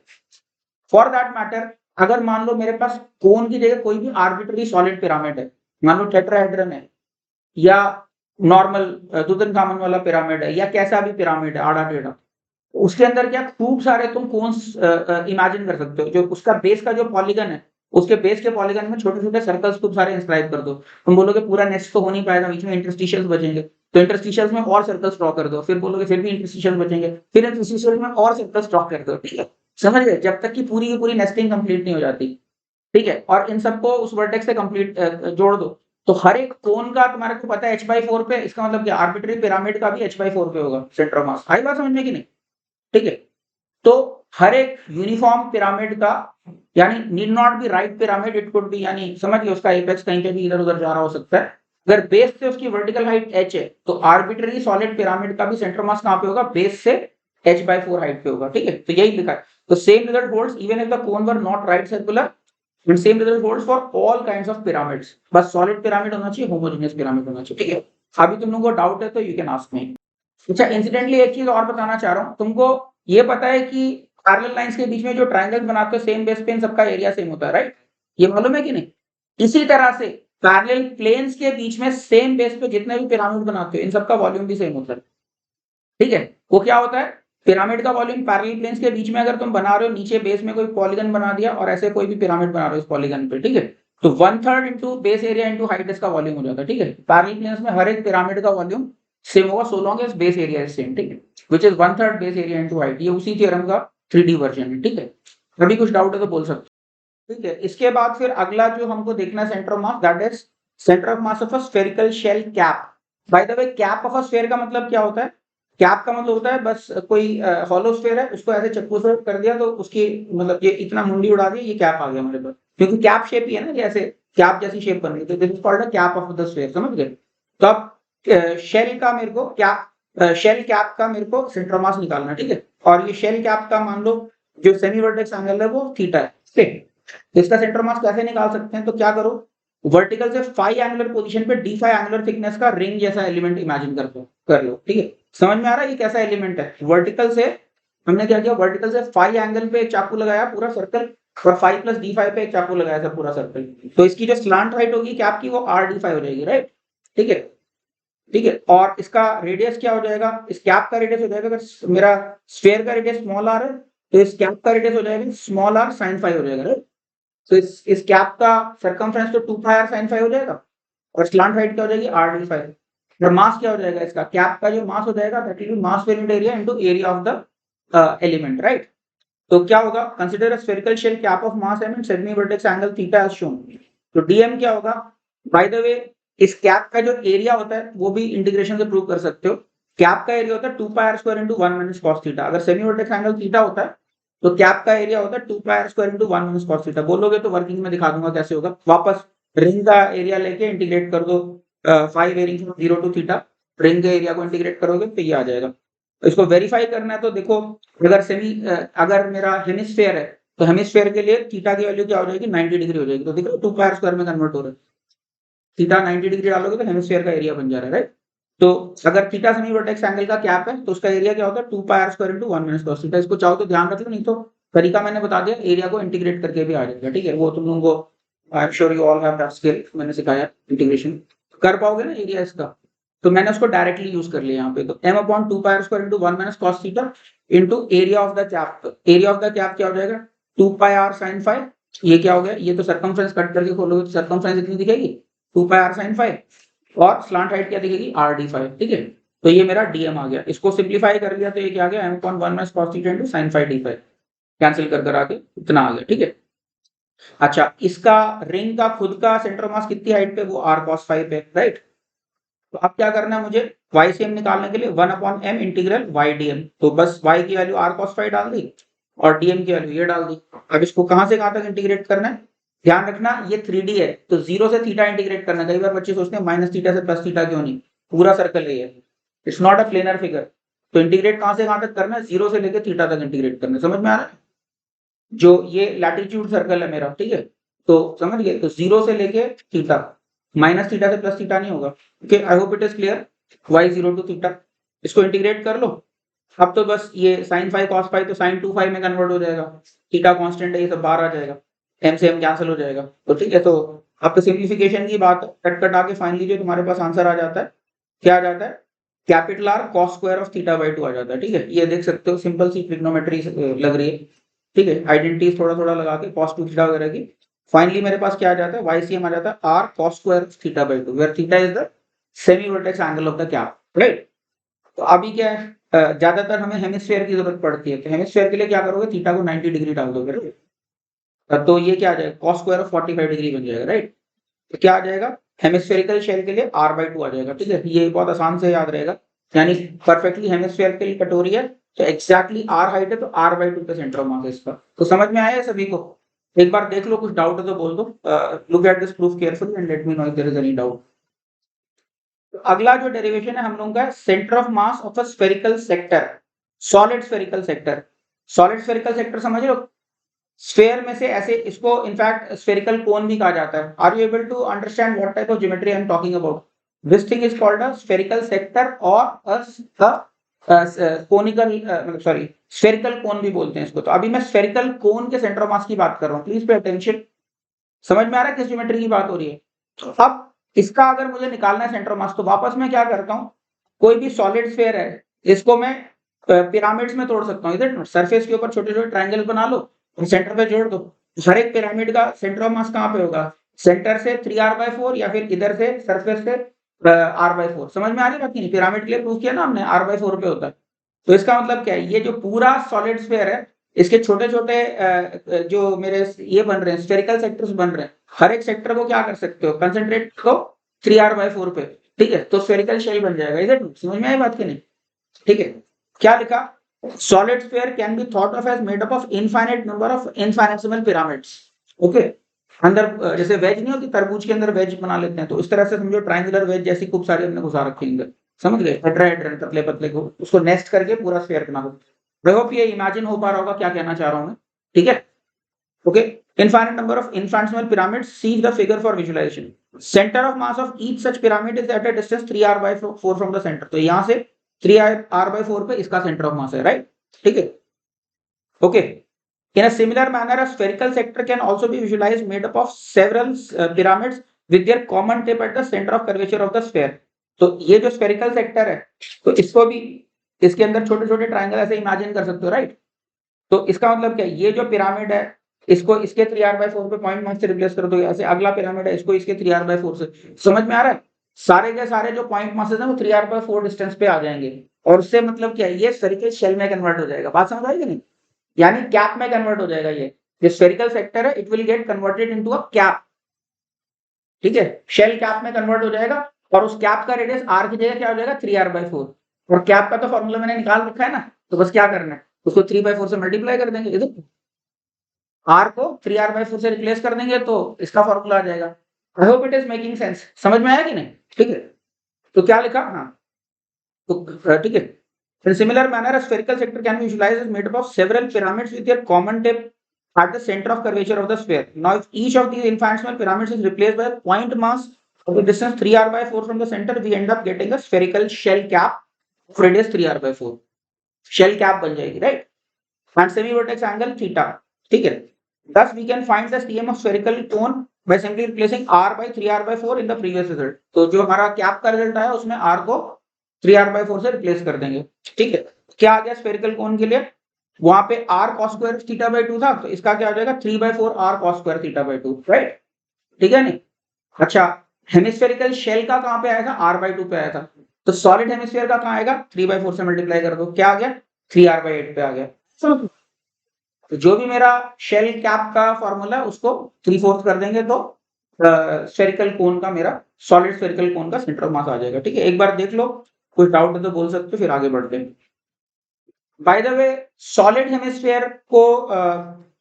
फॉर दैट मैटर, अगर मान लो मेरे पास कोन की जगह कोई भी आर्बिट्ररी सॉलिड पिरामिड है, मान लो टेट्राहेड्रन है, या नॉर्मल तुतनखामन वाला पिरामिड है, या कैसा भी पिरामिड है आड़ा टेढ़ा, उसके अंदर क्या खूब सारे तुम कोन्स इमेजिन कर सकते हो, जो उसका बेस का जो पॉलीगन है, उसके बेस के पॉलीगन में छोटे छोटे सर्कल्स खूब सारे इंस्क्राइब कर दो। तुम बोलोगे पूरा नेक्स्ट तो हो नहीं पाएगा, बीच में इंटरस्टिशियल्स बचेंगे, तो इंटरस्टिशियल्स में और सर्कल्स ड्रॉ कर दो, फिर बोलोगे फिर भी इंटरस्टिशियल्स बचेंगे, फिर इंटरस्टिशियल्स में और सर्कल्स ड्रॉ कर दो, ठीक है। समझ गए, जब तक कि पूरी की पूरी नेस्टिंग कंप्लीट नहीं हो जाती, ठीक है। और इन सबको उस वर्टेक्स से कंप्लीट जोड़ दो, तो हर एक कोन का तुम्हारे को पता है h/4 पे, इसका मतलब क्या, आर्बिट्ररी पिरामिड का भी h/4 पे होगा सेंटर ऑफ मास, आई बात समझ में कि नहीं, ठीक है। तो हर एक यूनिफॉर्म पिरामिड का, यानी need not be right pyramid, it could be, यानी समझिए उसका एपेक्स कहीं पे भी इधर उधर जा रहा हो सकता है। अगर बेस से उसकी वर्टिकल हाइट h है तो आर्बिट्ररी सॉलिड पिरामिड का भी सेंटर मास कहां पे होगा, बेस से h/4 हाइट पे होगा, ठीक है। तो यही लिखा है। तो same result holds even if the cone were not right circular, and same result holds for all kinds of pyramids. बस सॉलिड पिरामिड होना चाहिए, होमोजेनियस पिरामिड होना चाहिए, ठीक है। अभी तुम लोगों को डाउट है तो यू कैन आस्क मी। अच्छा, इंसिडेंटली एक चीज और बताना चाह रहा हूँ तुमको, ये पता है कि पैरेलल लाइंस के बीच में जो ट्रायंगल बनाते हो सेम बेस पे इन सबका एरिया सेम होता है, राइट? ये मालूम है कि नहीं? इसी तरह से पैरेलल प्लेन्स के बीच में सेम बेस पे जितने भी पिरामिड बनाते हो इन सबका वॉल्यूम भी सेम होता है, ठीक है। वो क्या होता है, पिरामिड का वॉल्यूम पैरेलल प्लेन्स के बीच में अगर तुम बना रहे हो, नीचे बेस में कोई पॉलीगन बना दिया और ऐसे कोई भी पिरामिड बना रहे हो इस पॉलीगन पे, ठीक है, तो 1/3 into base area into height इसका वॉल्यूम हो जाता है, ठीक है। पैरेलल प्लेन्स में हर एक पिरामिड का वॉल्यूम सेम होगा so long as base area is same, ठीक है, which is 1/3 base area into height. ये उसी थ्योरम का 3D वर्जन है, ठीक है। अभी कुछ डाउट है तो बोल सकते हो, ठीक है। इसके बाद फिर अगला जो हमको देखना है centre of mass, that is centre of mass of a spherical shell cap. By the way, cap of a sphere का मतलब क्या होता है? कैप का मतलब होता है बस कोई हॉलो स्फेयर है, उसको ऐसे चक्कू से कर दिया तो उसकी मतलब ये इतना मुंडी उड़ा दी, ये कैप आ गया हमारे पास, क्योंकि कैप शेप ही है ना, जैसे कैप जैसी शेप बन गई, तो this is called a cap of the sphere, समझ गए? तो अब शेल का मेरे को क्या, शेल कैप का मेरे को सेंटर ऑफ मास निकालना है, ठीक है। और ये शेल कैप का मान लो जो सेमी वर्टेक्स एंगल है वो थीटा है, ठीक है। तो इसका सेंटर मास कैसे निकाल सकते हैं, तो क्या करो, वर्टिकल से फाई एंगुलर पोजीशन पे डी फाई एंगुलर थिकनेस का रिंग जैसा एलिमेंट इमेजिन कर लो, ठीक है। समझ में आ रहा है ये कैसा एलिमेंट है? वर्टिकल से हमने क्या किया, वर्टिकल से फाई एंगल पे एक चाकू लगाया पूरा सर्कल, और फाई प्लस डी फाई पे एक चाकू लगाया था पूरा सर्कल, तो इसकी जो स्लांट हाइट होगी कैप की वो आर डी फाई हो जाएगी, राइट? ठीक है, ठीक है। और इसका रेडियस क्या हो जाएगा, इस कैप का रेडियस हो जाएगा, अगर मेरा स्फेयर का रेडियस स्मॉल आर है तो इस कैप का रेडियस हो जाएगा स्मॉल आर साइन फाई हो जाएगा, राइट? तो इस कैप का सरकमफ्रेंस तो 2 पाई आर साइन फाई हो जाएगा, और स्लांट हाइट क्या हो जाएगी, आर डी फाई। और मास क्या हो जाएगा इसका, कैप का जो मास हो जाएगा that will be mass per unit area into area of the element, right? तो क्या होगा, consider a spherical shell cap of mass m and semi vertex angle theta as shown. तो डीएम क्या होगा, बाय द वे इस कैप का जो एरिया होता है वो भी इंटीग्रेशन से प्रूव कर सकते हो। कैप का एरिया होता है 2 pi R square into 1 minus cos theta. अगर सेमी वर्टेक्स एंगल थीटा होता है तो कैप का एरिया होता है 2 pi R square into 1 minus cos theta. बोलोगे तो वर्किंग में दिखा दूंगा कैसे होगा। वापस रिंग का एरिया लेके इंटीग्रेट कर दो, 5 varying from 0 to theta, ring के एरिया को इंटीग्रेट करोगे तो ये आ जाएगा। इसको वेरीफाई करना है तो देखो, अगर मेरा हेमिस्फेयर है तो हेमिस्फेयर के लिए थीटा की वैल्यू क्या हो जाएगी, 90 डिग्री हो जाएगी। तो देखो 2 पाई आर स्क्वायर में कन्वर्ट हो रहा है, थीटा 90 डिग्री डालोगे तो हेमिस्फेयर का एरिया बन जा रहा है, राइट? तो अगर थीटा सेमी वर्टेक्स एंगल का कैप है तो उसका एरिया क्या होता है, 2 pi R square into 1 minus cos theta. इसको चाहो तो ध्यान रख लो, नहीं तो तरीका मैंने बता दिया, एरिया को इंटीग्रेट करके भी आ जाएगा, ठीक है। वो तुम लोगों को I am sure you all have that skill, मैंने सिखाया इंटीग्रेशन कर पाओगे ना एरिया इसका। तो मैंने उसको डायरेक्टली यूज कर लिया यहाँ पे, तो m upon 2 pi R square into 1 minus cos theta into area of the cap. Area of the cap क्या हो जाएगा, 2 पाई आर साइन फाइव। ये क्या हो गया, ये तो सरकमफ्रेंस कट करके खोलोगे तो सरकमफ्रेंस इतनी दिखेगी 2 पाई आर साइन फाइव, और स्लांट हाइट क्या दिखेगी, आर डी फाइव, ठीक है। तो ये मेरा डीएम आ गया। इसको सिंप्लीफाई कर लिया तो ये क्या आ गया, m upon 1 minus cos theta into sine five D five, cancel कर कर आके इतना आ गया, ठीक है। अच्छा, इसका रिंग का खुद का सेंटर मास कितनी हाइट पे, वो आर कॉस फाइव पे, राइट? तो अब क्या करना है मुझे, y से m निकालने के लिए 1 upon m integral y dm। तो बस y की वैल्यू r cos फाइव डाल दी और dm की वैल्यू ये डाल दी। अब इसको कहां से कहां तक इंटीग्रेट करना है, ध्यान रखना ये 3D है तो 0 से थीटा इंटीग्रेट करना। कई बार बच्चे सोचते हैं माइनस थीटा से प्लस थीटा क्यों नहीं, पूरा सर्कल है ये, it's not a planar figure. तो इंटीग्रेट कहां से कहां तक करना है, 0 से लेकर थीटा तक इंटीग्रेट करना है। समझ में आ रहा है? जो ये लैटिट्यूड सर्कल है मेरा, ठीक है, तो समझ गए, तो 0 से लेके थीटा, माइनस थीटा से प्लस थीटा नहीं होगा। Okay, I hope it is clear. y0 to theta, इसको इंटीग्रेट कर लो। अब तो बस ये साइन फाइव कॉस फाइव तो साइन 2 फाइव में कन्वर्ट हो जाएगा, थीटा कांस्टेंट है, ये सब बाहर आ जाएगा, m से m कैंसिल हो जाएगा। तो ठीक है, तो अब तो सिंप्लीफिकेशन की बात, कट कट आके फाइनली जो तुम्हारे पास आंसर आ जाता है, क्या आ जाता है, capital R cos square of theta by 2 आ जाता है, ठीक है। ये देख सकते हो, सिंपल सी ट्रिग्नोमेट्री लग रही है, ठीक है। आइडेंटिटीज थोड़ा थोड़ा लगा के cos 2 थीटा वगैरह की, फाइनली मेरे पास क्या आ जाता है, YCM आ जाता है R cos square of theta by 2, where theta is the semi vertex angle of the cap, right? तो अभी क्या है, ज्यादातर हमें हेमिस्फेयर की जरूरत पड़ती है, तो हेमिस्फेयर के लिए क्या करोगे, थीटा को 90 डिग्री डाल दोगे, right? तो ये क्या आ जाएगा, cos स्क्वायर ऑफ 45 डिग्री बन जाएगा, राइट? तो क्या आ जाएगा, हेमिस्फेरिकल शेल के लिए r/2 आ जाएगा, ठीक है। ये बहुत आसान से याद रहेगा, यानी परफेक्टली हेमिस्फेयर के लिए कटोरी है तो एग्जैक्टली आर हाइट है तो आर बाई टू पे सेंटर ऑफ मास है इसका। तो समझ में आया है सभी को? एक बार देख लो, कुछ डाउट है तो बोल दो। Look at this proof carefully and let me know if there is any doubt. तो अगला जो डेरिवेशन है हम लोगों का, centre of mass of a spherical sector, solid spherical sector. Solid spherical sector समझ रहे हो? स्फेयर में से ऐसे, इसको इनफैक्ट स्फेरिकल कोन भी कहा जाता है। Are you able to understand what type of geometry I am talking about? This thing is called a spherical sector और कोनिकल, मतलब सॉरी, स्फेरिकल कोन भी बोलते हैं इसको। तो अभी मैं स्फेरिकल कोन के सेंटर ऑफ मास की बात कर रहा हूँ, प्लीज पे अटेंशन। समझ में आ रहा है किस ज्योमेट्री की बात हो रही है? तो अब इसका अगर मुझे निकालना है सेंटर ऑफ मास, तो वापस मैं क्या करता हूँ, कोई भी सॉलिड स्फेयर है इसको मैं पिरामिड्स में तोड़ सकता हूँ। इधर सरफेस के ऊपर छोटे छोटे ट्राइंगल बना लो, सेंटर पे जोड़ दो। हर एक पिरामिड का सेंटर ऑफ मास कहाँ पे होगा? सेंटर से 3r/4 या फिर इधर से सरफेस से r/4। समझ में आ रही बात की नहीं? पिरामिड के लिए प्रूव किया ना हमने, r/4 पे होता है। तो इसका मतलब क्या है, ये जो पूरा सॉलिड स्फेयर है, इसके छोटे छोटे जो मेरे ये बन रहे हैं स्फेरिकल सेक्टर्स बन रहे हैं, हर एक सेक्टर को क्या कर सकते हो, कंसेंट्रेट को 3r/4 पे, ठीक है? तो स्फेरिकल शेल बन जाएगा। इधर समझ में आई बात की नहीं? ठीक है, क्या लिखा? Solid sphere can be thought of as made up of infinite number of infinitesimal pyramids. Okay, अंदर जैसे वेज नहीं होती, तरबूज के अंदर वेज बना लेते हैं, तो इस तरह से समझो ट्रायंगुलर वेज जैसी खूब सारी हमने घुसा रखी अंदर। समझ गए? हेड्राहेड्रन पतले पतले को, उसको नेस्ट करके पूरा स्फेयर बना दो। आई होप ये इमेजिन हो पा रहा होगा क्या कहना चाह रहा हूं मैं, ठीक है? Okay, infinite number of infinitesimal pyramids, see the figure for visualisation. Centre of mass of each such pyramid is at a distance 3r/4 from the centre. तो यहां से 3r/4 पे इसका सेंटर ऑफ मास है, राइट? ठीक है, okay. In a similar manner, a spherical sector can also be visualized made up of several pyramids with their common tip at the center of curvature of the sphere. तो ये जो स्फेरिकल सेक्टर है, तो इसको भी इसके अंदर छोटे छोटे ट्राइंगल ऐसे इमेजिन कर सकते हो, राइट? तो इसका मतलब क्या है, ये जो पिरामिड है इसको इसके 3r/4 पे पॉइंट मास से रिप्लेस कर दो। ऐसे अगला पिरामिड है, इसको इसके 3r/4 से। समझ में आ रहा है? सारे के सारे जो पॉइंट मासेस हैं वो 3r/4 डिस्टेंस पे आ जाएंगे, और उससे मतलब क्या है, ये स्फेरिकल शेल में कन्वर्ट हो जाएगा। बात समझ आई कि नहीं? यानी कैप में कन्वर्ट हो जाएगा। ये स्फेरिकल सेक्टर है, it will get converted into a cap, ठीक है? शेल कैप में कन्वर्ट हो जाएगा, और उस कैप का रेडियस आर की जगह क्या हो जाएगा, 3r/4। और कैप का तो फॉर्मूला मैंने निकाल रखा है ना, तो बस क्या करना है, उसको 3/4 से मल्टीप्लाई कर देंगे। इधर आर को 3r/4 से रिप्लेस कर देंगे तो इसका फॉर्मूला आ जाएगा। आई hope it is making sense. समझ में आया कि नहीं? ठीक है, तो क्या लिखा? हाँ, तो ठीक है। In similar manner, a spherical sector can be visualized as made up of several pyramids with their common tip at the center of curvature of the sphere. Now, if each of these infinitesimal pyramids is replaced by a point mass of the distance 3r/4 from the center, we end up getting a spherical shell cap of radius 3r/4. Shell cap बन जाएगी, right? And semi-vertex angle theta. ठीक है? Thus, we can find the CM of spherical cone by simply replacing r by 3r/4 in the previous result. तो जो हमारा कैप का रिजल्ट आया उसमें r को 3r/4 से रिप्लेस कर देंगे, ठीक है? क्या आ गया स्फेरिकल कोन के लिए? वहां पे r cos square theta by 2 था, तो इसका क्या हो जाएगा, 3/4 r cos square theta by 2, right? ठीक है नहीं? अच्छा, हेमिस्फेरिकल शेल का कहां पे आया था, r/2 पे आया था। तो सॉलिड हेमिस्फीयर का कहां आएगा, 3/4 से मल्टीप्लाई कर दो, क्या आ गया, 3r/8 पे आ गया। तो जो भी मेरा शेल कैप का फॉर्मूला उसको 3/4 कर देंगे तो स्फेरिकल कोन का, मेरा सॉलिड स्फेरिकल कोन का सेंटर ऑफ मास आ जाएगा। ठीक है, एक बार देख लो, कोई डाउट है तो बोल सकते हो, फिर आगे बढ़ते हैं। Bye the way, solid hemisphere को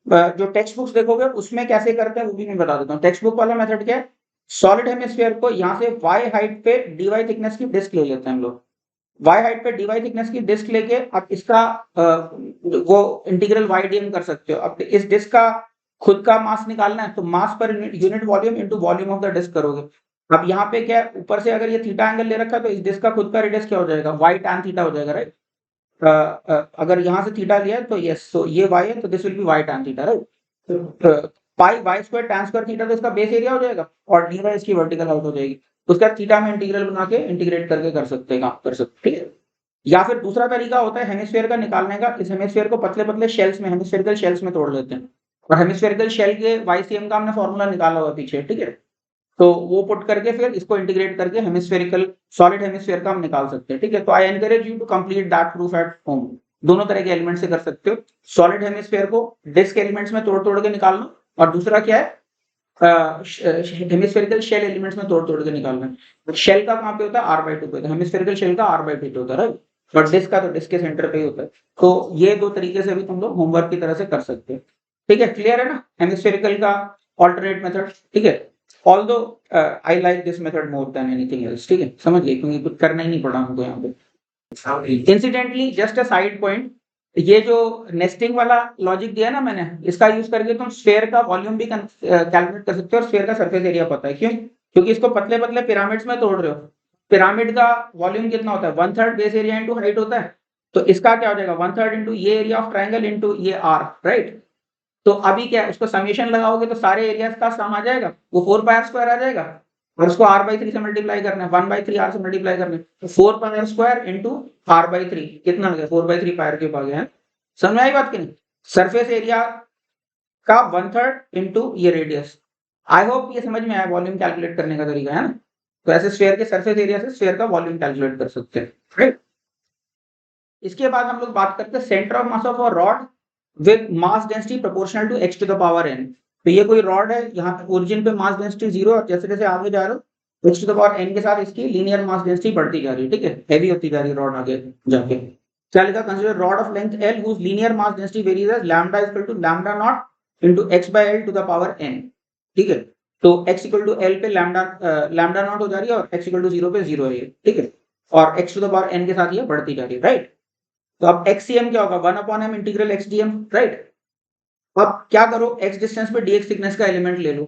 जो टेक्स्ट बुक्स देखोगे उसमें कैसे करते हैं वो भी मैं बता देता हूँ। टेक्स्ट बुक वाला मेथड क्या है, सॉलिड हेमिस्फीयर को यहाँ से y हाइट पे dy थिकनेस की डिस्क ले लेते हैं हम लोग। y हाइट पे dy थिकनेस की डिस्क लेके अब इसका वो इंटीग्रल y dm कर सकते हो। अब इस डिस्क का खुद का मास निकालना है, तो मास पर unit volume into volume of the disc करोगे। अब यहाँ पे क्या है, ऊपर से अगर ये थीटा एंगल ले रखा है तो इस डिस्क का खुद का रेडियस क्या हो जाएगा, y tan थीटा हो जाएगा, राइट? अगर यहाँ से थीटा लिया है तो यस, तो ये y है तो this will be y tan theta, right? Pi y square tan square theta तो इसका बेस एरिया हो जाएगा, और dy इसकी वर्टिकल हाइट हो जाएगी। उसके बाद थीटा में इंटीग्रल बना के इंटीग्रेट करके कर सकते हैं, काम कर सकते हैं, ठीक है? या फिर दूसरा तरीका होता है हेमिस्फीयर का निकालने का। इस हेमिस्फीयर को पतले पतले शेल्स में, हेमिस्फेरिकल शेल्स में तोड़ लेते हैं, और हेमिस्फेरिकल शेल के YCM का हमने फॉर्मूला निकाला हुआ पीछे, ठीक है? तो वो पुट करके फिर इसको इंटीग्रेट करके हेमिस्फेरिकल सॉलिड हेमिस्फीयर का हम निकाल सकते हैं, ठीक है? तो I encourage you to complete that proof at home. दोनों तरह के एलिमेंट से कर सकते हो। सॉलिड हेमिस्फीयर को डिस्क एलिमेंट्स में तोड़ तोड़ के निकालना, और दूसरा क्या है, हेमिस्फेरिकल शेल एलिमेंट्स में तोड़ तोड़ के निकालना है। शेल का कहाँ पे होता है, r/2 पे, हेमिस्फेरिकल शेल का r/2 पे होता है, राइट? और डिस्क का तो डिस्क के सेंटर पे ही होता है। तो ये दो तरीके से भी तुम लोग होमवर्क की तरह से कर सकते हो। ठीक है, क्लियर है ना हेमिस्फेरिकल का ऑल्टरनेट मेथड। ठीक है, although I like this method more than anything else. ठीक है, समझ गए, क्योंकि कुछ करना ही नहीं पड़ा हमको यहाँ पे। Incidentally just a side point, ये जो नेस्टिंग वाला लॉजिक दिया ना मैंने, इसका यूज करके तुम स्फीयर का वॉल्यूम भी कैलकुलेट कर सकते हो और स्फीयर का सरफेस एरिया पता है। क्यों? क्योंकि इसको पतले पतले पिरामिड्स में तोड़ रहे हो। पिरामिड का वॉल्यूम कितना होता है? 1/3 बेस एरिया इंटू हाइट होता है। तो इसका क्या हो जाएगा? 1/3 इंटू ये एरिया ऑफ ट्राइंगल इंटू ये आर, राइट। तो अभी क्या है, उसको समेशन लगाओगे तो सारे एरियाज का सम आ जाएगा, वो 4πr² आ जाएगा। और उसको r/3 से मल्टीप्लाई करना है, 1/3 r से मल्टीप्लाई करना है, तो 4πr² इंटू r/3 कितना आ गया? 4/3 पायर क्यूब आ गया है। समझ में आई बात की नहीं? सरफेस एरिया का 1/3 इंटू ये रेडियस। आई होप ये समझ में आया वॉल्यूम कैलकुलेट करने का तरीका, है ना। तो ऐसे स्फीयर के सरफेस एरिया से स्फीयर का वॉल्यूम कैलकुलेट कर सकते हैं, राइट। इसके बाद हम लोग बात करते हैं centre of mass of a rod with mass density proportional to x to the power n। तो ये कोई रॉड है, यहाँ पे ओरिजिन पे मास डेंसिटी 0 और जैसे जैसे आगे जा रहे हो x to the power n के साथ इसकी लीनियर मास डेंसिटी बढ़ती जा रही है। ठीक है, हैवी होती जा रही है रॉड आगे जाके। क्या लिखा? Consider rod of length l whose linear mass density varies as lambda is equal to lambda naught into x/l to the power n। ठीक है, तो x इक्वल टू l पे लैम्डा नॉट हो जा रही है और x इक्वल टू 0 पे 0 है ये। ठीक है, और x to the power n के साथ ये बढ़ती जा रही है, राइट। तो अब xcm क्या होगा? 1/m integral xdm, right. अब क्या करो, x डिस्टेंस पे dx थिकनेस का एलिमेंट ले लो,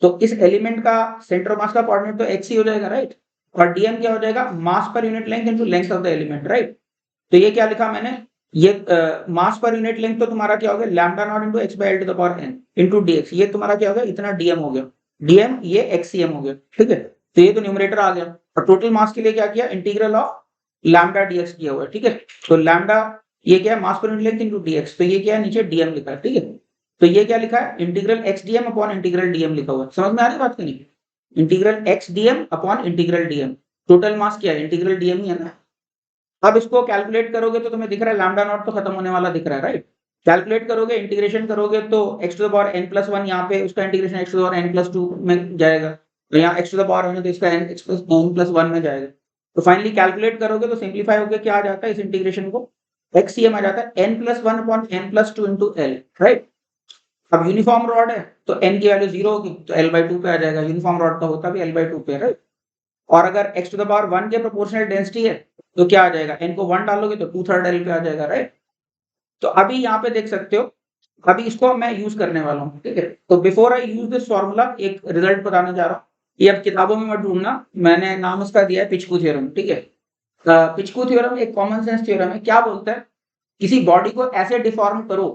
तो इस एलिमेंट का सेंटर ऑफ मास का कोऑर्डिनेट तो x ही हो जाएगा, राइट। और dm क्या हो जाएगा? मास पर unit length into length of the element, right. तो ये क्या लिखा मैंने? ये मास पर यूनिट लेंथ तो तुम्हारा क्या हो गया? Lambda naught into x/l to the power n into dx। ये तुम्हारा क्या हो गया? इतना dm हो गया। dm ये xcm हो गया, ठीक है। तो ये तो न्यूमरेटर आ गया। और टोटल मास के लिए क्या किया? इंटीग्रल ऑफ लैम्डा dx किया हुआ है, ठीक है। तो लैम्डा ये क्या है? मास पर यूनिट लेंथ इनटू dx। तो ये क्या है? नीचे dm लिखा है, ठीक है। तो ये क्या लिखा है? Integral xdm upon integral dm लिखा हुआ है। समझ में आ रही बात की नहीं? Integral xdm upon integral dm। Total mass क्या है? इंटीग्रल dm ही है ना। अब इसको कैलकुलेट करोगे तो तुम्हें दिख रहा है लैम्डा नॉट तो खत्म होने वाला दिख रहा है, राइट। कैलकुलेट करोगे, इंटीग्रेशन करोगे तो x to the power n+1 यहाँ पे उसका integration x to the power n+2 में जाएगा। तो यहाँ x to the power n तो इसका n+1 में जाएगा। तो फाइनली कैलकुलेट करोगे तो सिंप्लीफाई होकर क्या आ जाता है? इस इंटीग्रेशन को xcm आ जाता है n+1 upon n+2 into l, right. अब यूनिफॉर्म रॉड है तो n की वैल्यू 0 होगी तो l/2 पे आ जाएगा। यूनिफॉर्म रॉड का होता भी l/2 पे, राइट। और अगर x टू द पावर 1 के प्रोपोर्शनल डेंसिटी है तो क्या आ जाएगा? n को 1 डालोगे तो 2/3 l पे आ जाएगा, राइट। तो अभी यहाँ पे देख सकते हो, अभी इसको मैं यूज करने वाला हूँ, ठीक है। तो before I use this formula एक रिजल्ट बताने जा रहा हूँ। ये अब किताबों में मत ढूंढना, मैंने नाम उसका दिया है पिचकू थ्योरम, ठीक है। पिचकू थ्योरम एक कॉमन सेंस थ्योरम है। क्या बोलता है? किसी बॉडी को ऐसे डिफॉर्म करो,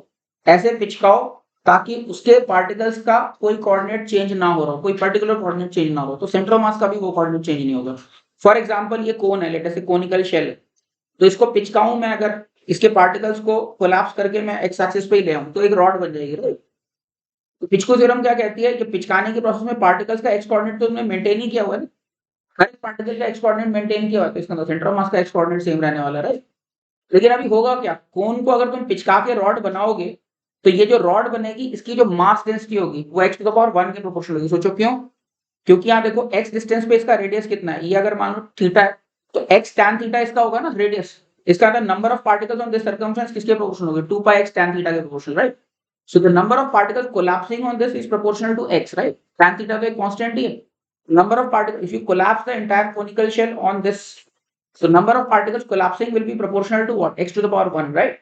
ऐसे पिचकाओ ताकि उसके पार्टिकल्स का कोई कोऑर्डिनेट चेंज ना हो रहा हो, कोई पर्टिकुलर कोऑर्डिनेट चेंज ना हो, तो सेंटर ऑफ मास का भी वो कोऑर्डिनेट चेंज नहीं होगा। फॉर एग्जांपल ये कोन है, लेट अस से कोनिकल शेल है, तो इसको पिचकाऊं मैं, अगर इसके पार्टिकल्स को कोलैप्स करके मैं एक्स एक्सिस पे ही ले आऊं तो एक रॉड बन जाएगी, राइट। तो पिचको थ्योरम क्या कहती है कि पिचकाने के प्रोसेस में पार्टिकल्स का एक्स कोऑर्डिनेट तो तुमने मेंटेन ही किया हुआ है, हर एक पार्टिकल का एक्स कोऑर्डिनेट मेंटेन किया हुआ है, तो इसका सेंटर ऑफ मास का एक्स कोऑर्डिनेट सेम रहने वाला है, राइट। लेकिन अभी होगा क्या? कोन को अगर तुम पिचका के रॉड बनाओगे तो ये जो रॉड बनेगी इसकी जो मास डेंसिटी होगी वो x टू द पावर 1 के प्रोपोर्शनल होगी। सोचो क्यों? क्योंकि यहाँ देखो x डिस्टेंस पे इसका रेडियस कितना है, ये अगर मान लो थीटा है तो x tan थीटा इसका होगा ना रेडियस। इसका मतलब number of particles on this circumference किसके प्रोपोर्शनल होगी? 2πx tan थीटा के proportional, right. So the number of particles collapsing on this is proportional to x, right. tan theta तो एक कांस्टेंट ही है। Number of particles, if you collapse the entire conical shell on this, so number of particles collapsing will be proportional to what? x to the power 1, right?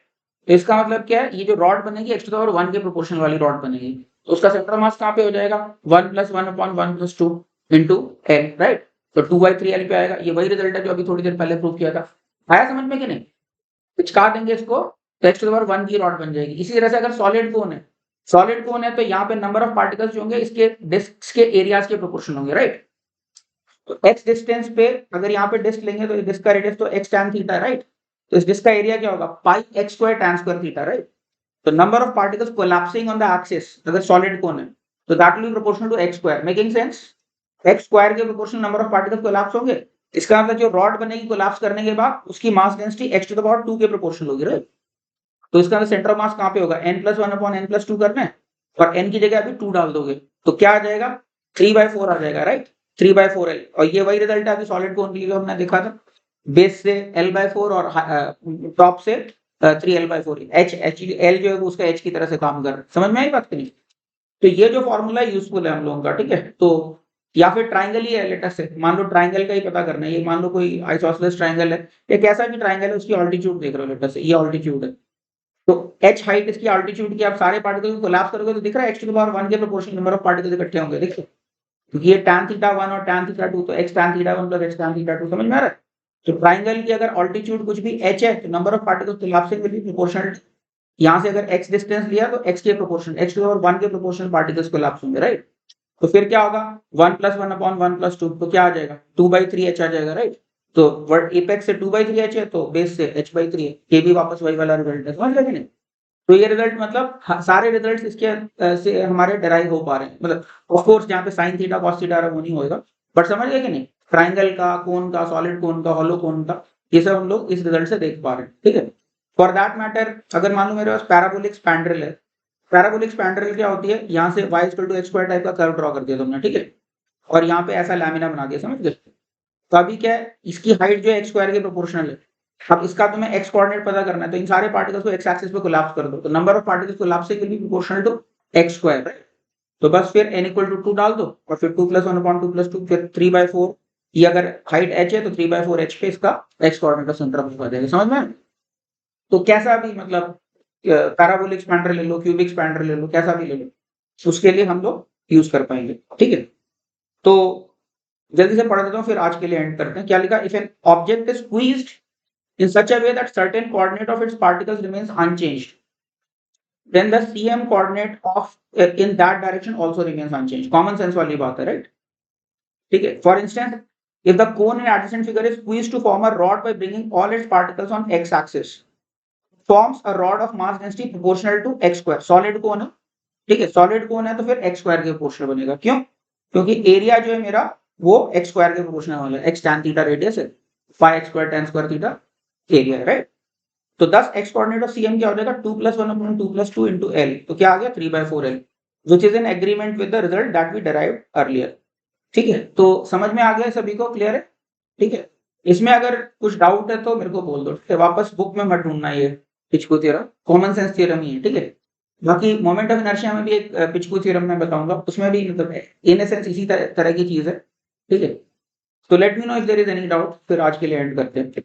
तो इसका मतलब क्या है? ये जो रॉड बनेगी x to the power 1 के प्रोपोर्शनल वाली रॉड बनेगी, तो उसका सेंटर मास कहाँ पे हो जाएगा? 1 + 1 अपॉन 1 + 2 इंटू l, राइट। तो 2/3 l पे आएगा। ये वही रिजल्ट है जो अभी थोड़ी देर पहले प्रूव किया था। आया समझ में कि नहीं? पिचका देंगे इसको तो x to the power 1 की रॉड बन जाएगी। इसी तरह से अगर सॉलिड कोन है, सॉलिड कोन है तो यहाँ पे नंबर ऑफ पार्टिकल्स जो होंगे इसके डिस्क के एरियाज के प्रोपोर्शनल होंगे, राइट। तो x डिस्टेंस पे अगर यहाँ पे डिस्क लेंगे तो डिस्क का रेडियस तो x tan थीटा है, राइट। तो इस डिस्क का एरिया क्या होगा? πx² tan square theta, right. तो number of particles collapsing on the axis अगर सॉलिड कोन है तो that will be proportional to x²। Making sense? x² के proportional number of particles collapse होंगे। इसका मतलब जो रॉड बनेगी कोलैप्स करने के बाद उसकी mass density x to the power 2 के प्रोपोर्शनल होगी, राइट। तो इसका मतलब सेंटर ऑफ मास कहाँ पे होगा? n+1 अपॉन n+2 करना है और n की जगह अभी 2 डाल दोगे तो क्या आ जाएगा? 3/4 आ जाएगा, राइट। 3/4l। और ये वही रिजल्ट है अभी सॉलिड कोन के लिए जो हमने देखा था। बेस से L/4 और टॉप से 3L/4 L जो है वो उसका H की तरह से काम कर रहा है। समझ में आई बात कि नहीं? तो ये जो फॉर्मूला यूजफुल है हम लोगों का, ठीक है? तो या फिर ट्राइंगल ही है लेटस से, मान लो ट्राइंगल का ही पता करना है, ये मान लो कोई आइसोसेलेस ट्राइंगल है, या कैसा भी ट्राइंगल है, उसकी ऑल्टीट्यूड देख रहे हो लेटस से, ये ऑल्टीट्यूड है। तो h हाइट इसकी ऑल्टीट्यूड की, आप सारे पार्टिकल को कोलैप्स करोगे तो दिख रहा है x टू द पावर 1 के प्रोपोर्शनल नंबर ऑफ पार्टिकल्स इकट्ठे होंगे, देखो। क्योंकि ये tan थीटा 1 और tan थीटा 2, तो x tan theta 1 plus x tan theta 2, समझ में आ रहा है? तो ट्राइंगल की अगर ऑल्टीट्यूड कुछ भी h है, तो number of particles collapsing will be proportional. यहाँ से अगर x डिस्टेंस लिया तो x के proportional, x to the power 1 के प्रोपोर्शनल पार्टिकल्स कोलैप्स होंगे, राइट? तो फिर क्या होगा, 1 + 1 अपॉन 1 + 2, तो क्या आ जाएगा, 2/3h आ जाएगा, राइट? तो वर्ड एपेक्स से 2/3h है, तो बेस से h/3 है, ये भी वापस वही वाला रिजल्ट है, समझ गए कि नहीं? तो ये रिजल्ट मतलब सारे रिजल्ट्स इसके से हमारे डेराइव हो पा रहे हैं, मतलब ऑफ कोर्स जहाँ पे sin थीटा cos थीटा वो नहीं होएगा, बट समझ गए कि नहीं? ट्राइंगल का, कोन का, सॉलिड कोन का, हॉलो कोन का, ये सब हम लोग इस रिजल्ट से देख पा रहे हैं, ठीक है? फॉर दैट मैटर अगर मान लो मेरे पास पैराबोलिक स्पैंड्रेल है, पैराबोलिक स्पैंड्रेल क्या होती है, यहाँ से y = x² टाइप का कर्व ड्रॉ कर दिया तुमने, ठीक है? और यहाँ पे ऐसा लैमिना बना दिया, समझ गए? तो अभी क्या है, इसकी हाइट जो है x² के प्रोपोर्शनल है। अब इसका तुम्हें x कोऑर्डिनेट पता करना है, तो इन सारे पार्टिकल्स को x एक्सिस पे कोलैप्स कर दो, तो number of particles collapsing will be proportional to x², right? तो बस फिर n = 2 डाल दो, और फिर 2 + 1 अपॉन 2 + 2, फिर 3/4, ये अगर हाइट h है तो 3/4h पे इसका x कोऑर्डिनेट का सेंटर ऑफ आ जाएगा, समझ में आया? तो कैसा भी मतलब पैराबोलिक स्पैंड्रेल ले लो, क्यूबिक स्पैंड्रेल ले लो, कैसा भी ले लो, उसके लिए हम लोग यूज कर पाएंगे, ठीक है? तो जल्दी से पढ़ देता हूँ, फिर आज के लिए एंड करते हैं। क्या लिखा, if an object is squeezed in such a way that certain coordinate of its particles remains unchanged, then the cm coordinate of in that direction also remains unchanged. Common sense वाली बात है, right? ठीक है? For instance, if the cone in adjacent figure is squeezed to form a rod by bringing all its particles on x-axis, forms a rod of mass density proportional to x². Solid cone है, ठीक है? Solid cone है तो फिर x² के प्रोपोर्शनल बनेगा, क्यों? क्योंकि एरिया जो है मेरा वो x² के प्रोपोर्शनल वाला है, x tan थीटा रेडियस है, phi x² tan square theta area है, राइट? तो 10 x कोऑर्डिनेट ऑफ CM क्या हो जाएगा, 2 + 1 अपॉन 2 + 2 into L, तो क्या आ गया 3/4L, which is in agreement with the result that we derived earlier. ठीक है? तो समझ में आ गया सभी को, क्लियर है? ठीक है? इसमें अगर कुछ डाउट है तो मेरे को बोल दो, ठीक है? वापस बुक में मत ढूंढना, ये पिचकू थ्योरम कॉमन सेंस थ्योरम ही है, ठीक है? बाकी मोमेंट ऑफ इनर्शिया में भी एक पिचकू थ्योरम मैं बताऊंगा, उसमें भी मतलब इन एसेंस इसी तरह की चीज है, ठीक है? तो let me know if there is any doubt, फिर आज के लिए एंड करते हैं।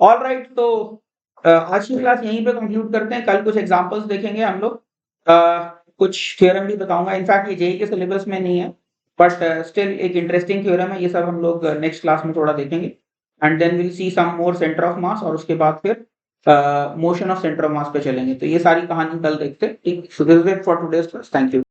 ऑल राइट, तो आज की क्लास यहीं पे कंक्लूड करते हैं। कल कुछ एग्जांपल्स देखेंगे हम लोग, कुछ थ्योरम भी बताऊंगा। इनफैक्ट ये जेईई के सिलेबस में नहीं है, बट स्टिल एक इंटरेस्टिंग थ्योरम है, ये सब हम लोग नेक्स्ट क्लास में थोड़ा देखेंगे। And then will see some more centre of mass, और उसके बाद फिर motion of centre of mass पे चलेंगे। तो ये सारी कहानी कल देखते हैं, ठीक? So this is it for today's class, thank you.